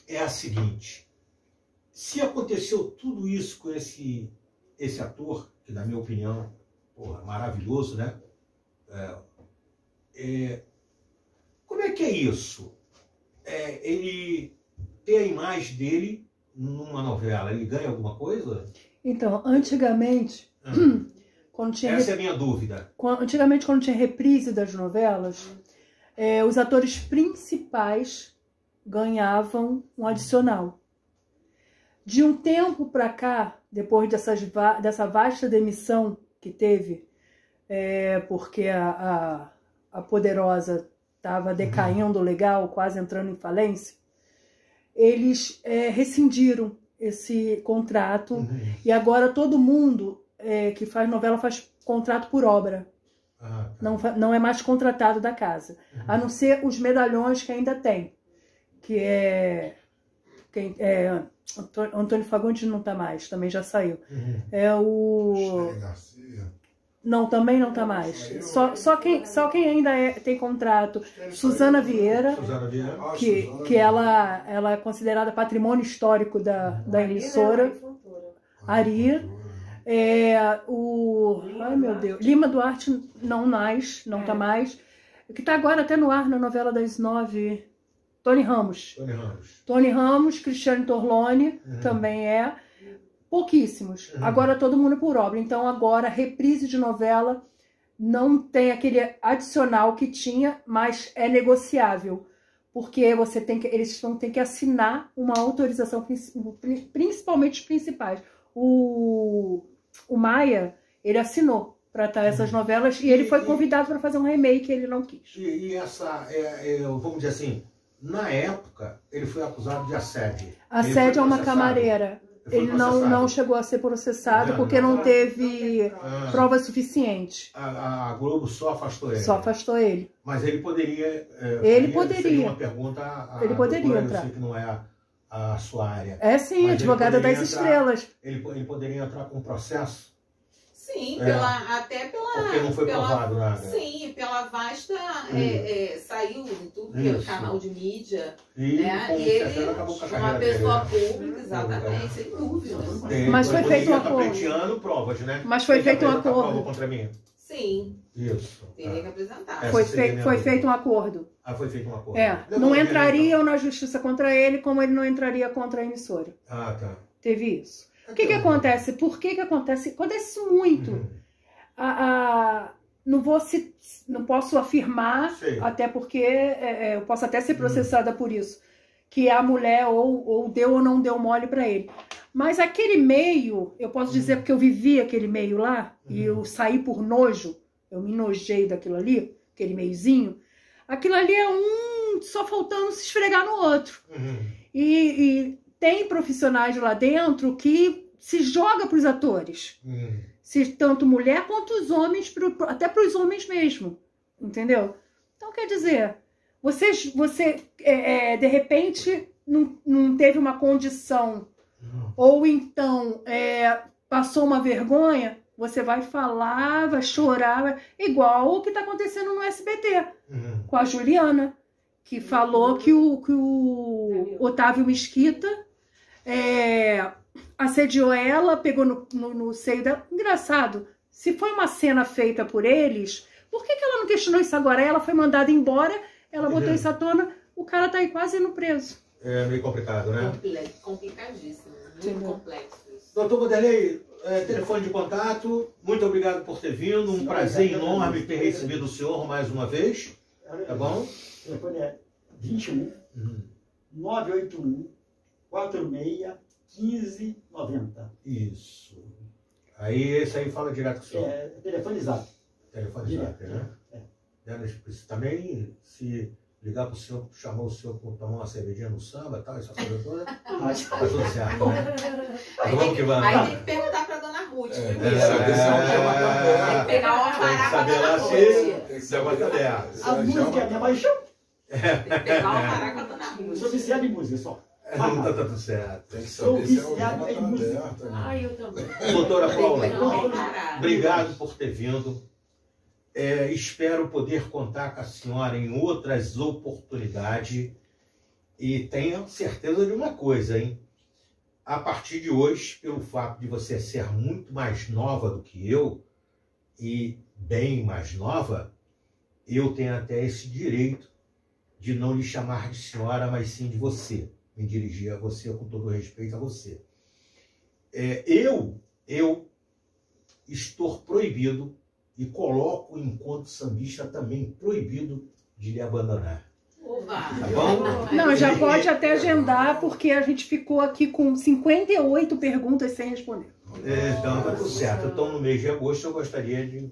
é a seguinte: se aconteceu tudo isso com esse ator, que na minha opinião, porra, maravilhoso, né? Como é que é isso? Ele tem a imagem dele numa novela, ele ganha alguma coisa? Então, antigamente, quando tinha... Essa é a minha dúvida. Antigamente, quando tinha reprise das novelas, os atores principais ganhavam um adicional. De um tempo para cá, depois dessa vasta demissão que teve, porque a Poderosa estava decaindo legal, quase entrando em falência, eles rescindiram esse contrato e agora todo mundo que faz novela faz contrato por obra. Não é mais contratado da casa. A não ser os medalhões que ainda tem, que Antônio Fagundes não está mais, também já saiu. Uhum. É o... Garcia. Não, também não está mais. Só quem ainda tem contrato. Suzana Vieira, Suzana Vieira. que ela é considerada patrimônio histórico da emissora. Ari. Ai, meu Deus. Lima Duarte não está mais. Que está agora até no ar na novela das 9. Tony Ramos. Tony Ramos, Cristiane Torlone também é. Pouquíssimos. Agora todo mundo por obra. Então agora reprise de novela não tem aquele adicional que tinha, mas é negociável. Porque eles vão ter que assinar uma autorização, principalmente os principais. O Maia, ele assinou para estar essas novelas e ele foi convidado para fazer um remake, ele não quis. E essa, vamos dizer assim, na época, ele foi acusado de assédio. Assédio a uma camareira. Ele não chegou a ser processado porque não teve prova suficiente. A Globo só afastou ele. Só afastou ele. Mas ele poderia... Ele poderia. Uma pergunta ele poderia entrar. Eu sei que não é a sua área. É sim, advogada das estrelas. Ele poderia entrar com processo? Sim, até pela... Porque não foi provado nada. Sim, pela vasta... saiu em tudo que é canal de mídia. E ele, acabou com a uma pessoa dele, pública, exatamente, sem dúvida. Mas foi feito um acordo. Pleiteando provas, né? Mas foi feito um acordo. Prova contra mim. Sim. Isso. Teria que apresentar. Foi feito um acordo. Foi feito um acordo. Não entrariam na justiça contra ele, como ele não entraria contra a emissora. Tá. Teve isso. O que acontece? Por que acontece? Acontece muito. Não posso afirmar, até porque eu posso até ser processada por isso, que a mulher ou deu ou não deu mole para ele. Mas aquele meio, eu posso dizer porque eu vivi aquele meio lá, e eu saí por nojo, eu me nojei daquilo ali, aquele meiozinho. Aquilo ali é só faltando se esfregar no outro. E tem profissionais lá dentro que se joga para os atores. Se tanto mulher quanto os homens, até para os homens mesmo. Entendeu? Então, quer dizer, você de repente não teve uma condição, ou então passou uma vergonha, você vai falar, vai chorar, igual o que está acontecendo no SBT, com a Juliana, que falou que o Otávio Mesquita assediou ela, pegou no seio dela. Engraçado, se foi uma cena feita por eles, por que ela não questionou isso agora? Ela foi mandada embora, ela botou isso à tona, o cara tá aí quase indo preso. É meio complicado, né? Complicadíssimo, muito complexo isso. Doutor Vanderlei, telefone de contato, muito obrigado por ter vindo, um prazer enorme ter recebido o senhor mais uma vez, tá bom? O telefone é 21 981 46 1590. Isso. Aí esse aí fala direto com o senhor. Telefonizado. Telefonizado, né? Também, se ligar para o senhor, chamar o senhor para tomar uma cervejinha no samba, tal, essa coisa toda, tá tudo certo, né? Vamos que vamos. Aí tem que perguntar para dona Ruth. Tem que pegar uma parada com a dona Ruth. Tem que saber A música é a minha paixão. Tem que pegar uma parada com a dona Ruth. Eu sou viciado em música só. Não tá tudo certo. Tem que saber se a algema tá aberta. Ai, eu também. Doutora Paula, Não, obrigado por ter vindo. Espero poder contar com a senhora em outras oportunidades. E tenho certeza de uma coisa, hein? A partir de hoje, pelo fato de você ser muito mais nova do que eu, e bem mais nova, eu tenho até esse direito de não lhe chamar de senhora, mas sim de você. Me dirigir a você com todo respeito a você. Eu estou proibido e coloco o encontro sambista também proibido de lhe abandonar. Oba. Tá bom? Não, já pode até agendar, porque a gente ficou aqui com 58 perguntas sem responder. Então tá tudo certo. Então no mês de agosto eu gostaria de...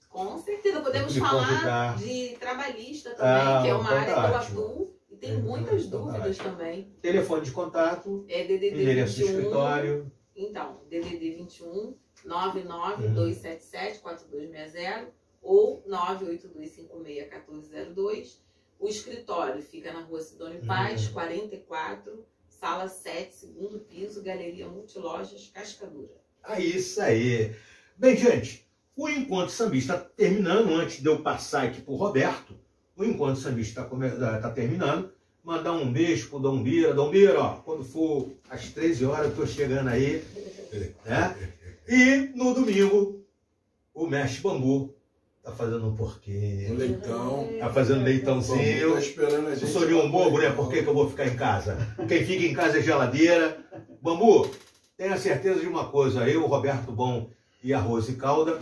Com certeza, podemos Me falar convidar. de trabalhista também, que é uma área que eu ótimo. atuo. E tem muitas dúvidas também. Telefone de contato, É DDD endereço do 21. escritório. Então, DDD 21 99277 4260 ou 982561402. O escritório fica na rua Sidônio Paz, 44, sala 7, segundo piso, Galeria Multilojas, Cascadura. É isso aí. Bem, gente, o Encontro Sambista está terminando. Antes de eu passar aqui para o Roberto, o Encontro Sambista está terminando. Mandar um beijo pro Dom Bira. Dom Bira, ó, quando for às 13 horas, eu tô chegando aí. Né? E no domingo, o Mestre Bambu tá fazendo um porquê. Um leitão. Tá fazendo leitãozinho. Tá esperando a gente. Eu sou de um bobo, né? Por que eu vou ficar em casa? Quem fica em casa é geladeira. Bambu, tenha certeza de uma coisa. Eu, Roberto Bom e a Rose Calda,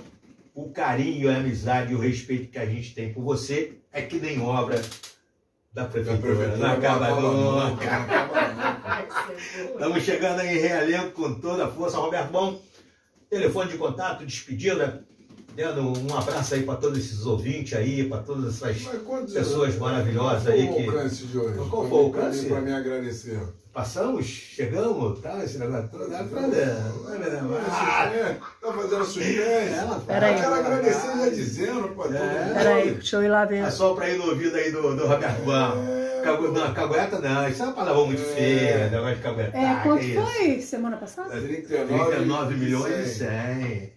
o carinho, a amizade e o respeito que a gente tem por você é que nem obra da prefeitura. Não acaba nunca. Estamos chegando aí em realengo com toda a força. Roberto Bom, telefone de contato, despedida. Dando um abraço aí para todos esses ouvintes aí, para todas essas pessoas maravilhosas aí. Qual foi o alcance de hoje? Qual foi o alcance? Para me agradecer. Passamos, chegamos, tá? Esse negócio todo. Tá fazendo suspense. Peraí. Eu quero agradecer já dizendo para todo mundo. Peraí, deixa eu ir lá ver. É só para ir no ouvido aí do Roberto Bom. Não, cagueta não, isso é uma palavra muito feia, negócio de caguetar. Quanto foi semana passada? 39 milhões e 100.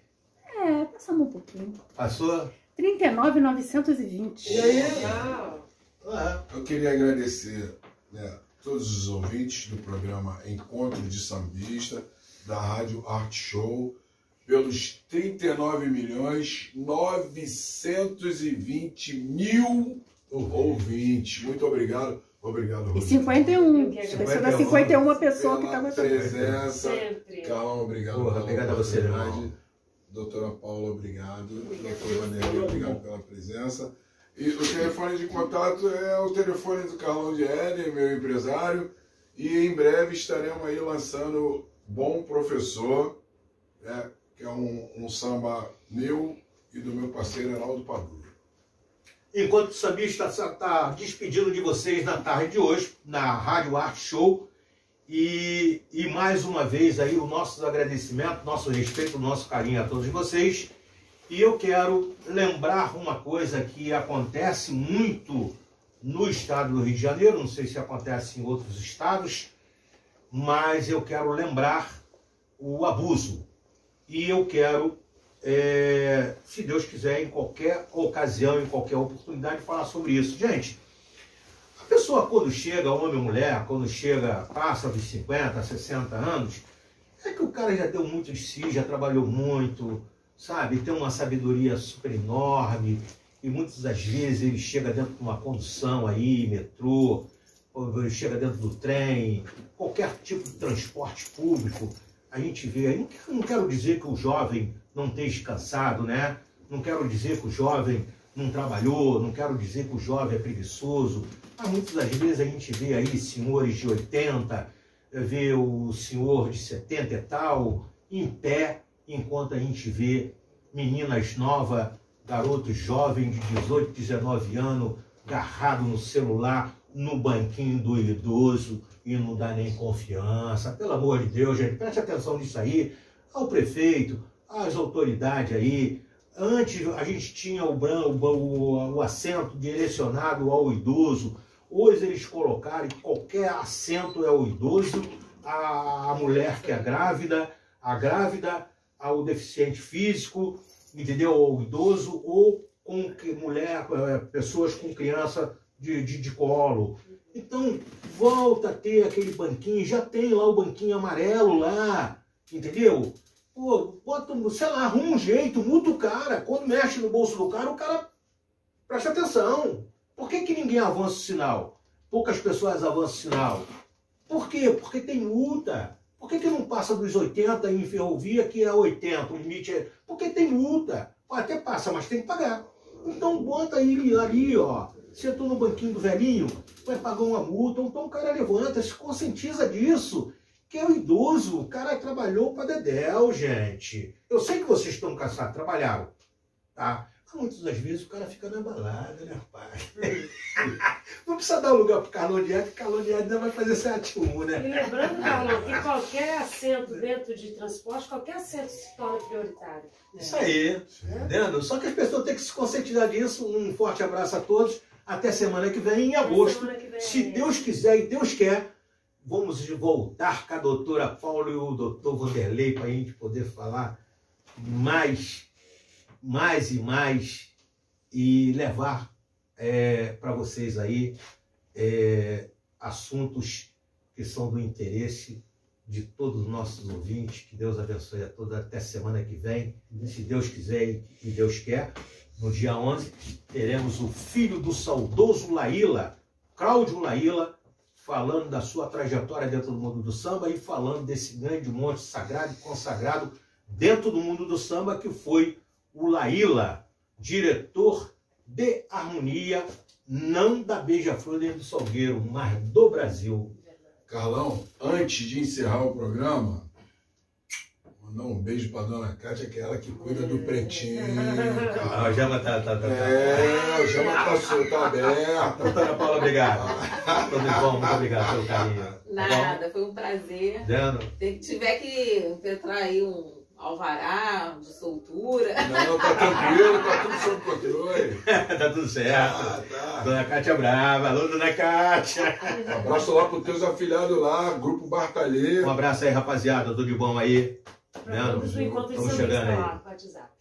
Passamos um pouquinho. Passou? 39.920. E aí? Eu queria agradecer, né, todos os ouvintes do programa Encontro de Sambista, da Rádio Art Show, pelos 39.920.000 ouvintes. Muito obrigado. Obrigado, E 51. Você dá 51 pessoa que está com presença. Carlão, obrigado. Obrigado a você, irmão. Doutora Paula, obrigado. Doutor Vanderlei, obrigado pela presença. E o telefone de contato é o telefone do Carlão de Éden, meu empresário. E em breve estaremos aí lançando Bom Professor, né, que é um samba meu e do meu parceiro Heraldo Padura. Enquanto o sambista está despedindo de vocês na tarde de hoje, na Rádio Art Show. E mais uma vez aí o nosso agradecimento, nosso respeito, nosso carinho a todos vocês. E eu quero lembrar uma coisa que acontece muito no estado do Rio de Janeiro, não sei se acontece em outros estados, mas eu quero lembrar o abuso. E eu quero, se Deus quiser, em qualquer ocasião, em qualquer oportunidade, falar sobre isso. Gente, a pessoa quando chega, homem ou mulher, quando chega, passa dos 50, 60 anos, é que o cara já deu muito de si, já trabalhou muito, sabe? Tem uma sabedoria super enorme e muitas das vezes ele chega dentro de uma condução aí, metrô, ou ele chega dentro do trem, qualquer tipo de transporte público, a gente vê aí. Não quero dizer que o jovem não esteja cansado, né? Não quero dizer que o jovem não trabalhou, não quero dizer que o jovem é preguiçoso, mas muitas das vezes a gente vê aí senhores de 80, vê o senhor de 70 e tal, em pé, enquanto a gente vê meninas novas, garotos jovens de 18, 19 anos, agarrado no celular, no banquinho do idoso, e não dá nem confiança. Pelo amor de Deus, gente, preste atenção nisso aí, ao prefeito, às autoridades aí. Antes a gente tinha o assento direcionado ao idoso, hoje eles colocaram que qualquer assento é o idoso, a mulher que é grávida, ao deficiente físico, entendeu? Ao idoso, ou com pessoas com criança de colo. Então, volta a ter aquele banquinho, já tem lá o banquinho amarelo lá, entendeu? Pô, bota, sei lá, arruma um jeito, multa o cara. Quando mexe no bolso do cara, o cara presta atenção. Por que ninguém avança o sinal? Poucas pessoas avançam o sinal. Por quê? Porque tem multa. Por que não passa dos 80 em ferrovia, que é 80, o limite é... Porque tem multa. Até passa, mas tem que pagar. Então bota ele ali, ó. Sentou no banquinho do velhinho, vai pagar uma multa. Então o cara levanta, se conscientiza disso. Que é o idoso, o cara trabalhou para dedéu, gente. Eu sei que vocês estão cansados, trabalharam, tá? Mas muitas das vezes o cara fica na balada, né, rapaz? Não precisa dar lugar pro Carlão de Éden, que o Carlão de Éden ainda vai fazer 7-1, né? E lembrando, Carlão, que qualquer assento dentro de transporte, qualquer assento se torna prioritário. Isso aí, entendendo? Só que as pessoas têm que se conscientizar disso. Um forte abraço a todos. Até semana que vem, em agosto. Se Deus quiser e Deus quer, vamos voltar com a doutora Paula e o doutor Vanderlei para a gente poder falar mais e levar para vocês aí assuntos que são do interesse de todos os nossos ouvintes. Que Deus abençoe a todos até semana que vem, se Deus quiser e Deus quer. No dia 11 teremos o filho do saudoso Laíla, Cláudio Laíla, falando da sua trajetória dentro do mundo do samba e falando desse grande monstro sagrado e consagrado dentro do mundo do samba, que foi o Laíla, diretor de harmonia, não da Beija-Flor nem do Salgueiro, mas do Brasil. Carlão, antes de encerrar o programa, mandar um beijo para dona Cátia, que é ela que cuida do pretinho. A Jama tá. A Jama tá aberta. Doutora Paula, obrigado. Tudo bom, muito obrigado pelo carinho. Nada, foi um prazer. Dando. Se tiver que impetrar aí um alvará de soltura. Não, tá tranquilo, tá tudo sob controle. Tá tudo certo. Tá. Dona Cátia Brava, alô, Dona Cátia. Um abraço lá pros teus afilhados lá, Grupo Bartalê. Um abraço aí, rapaziada, tudo de bom aí. Vamos no encontro de Estamos sambista chegando aí. lá, no WhatsApp.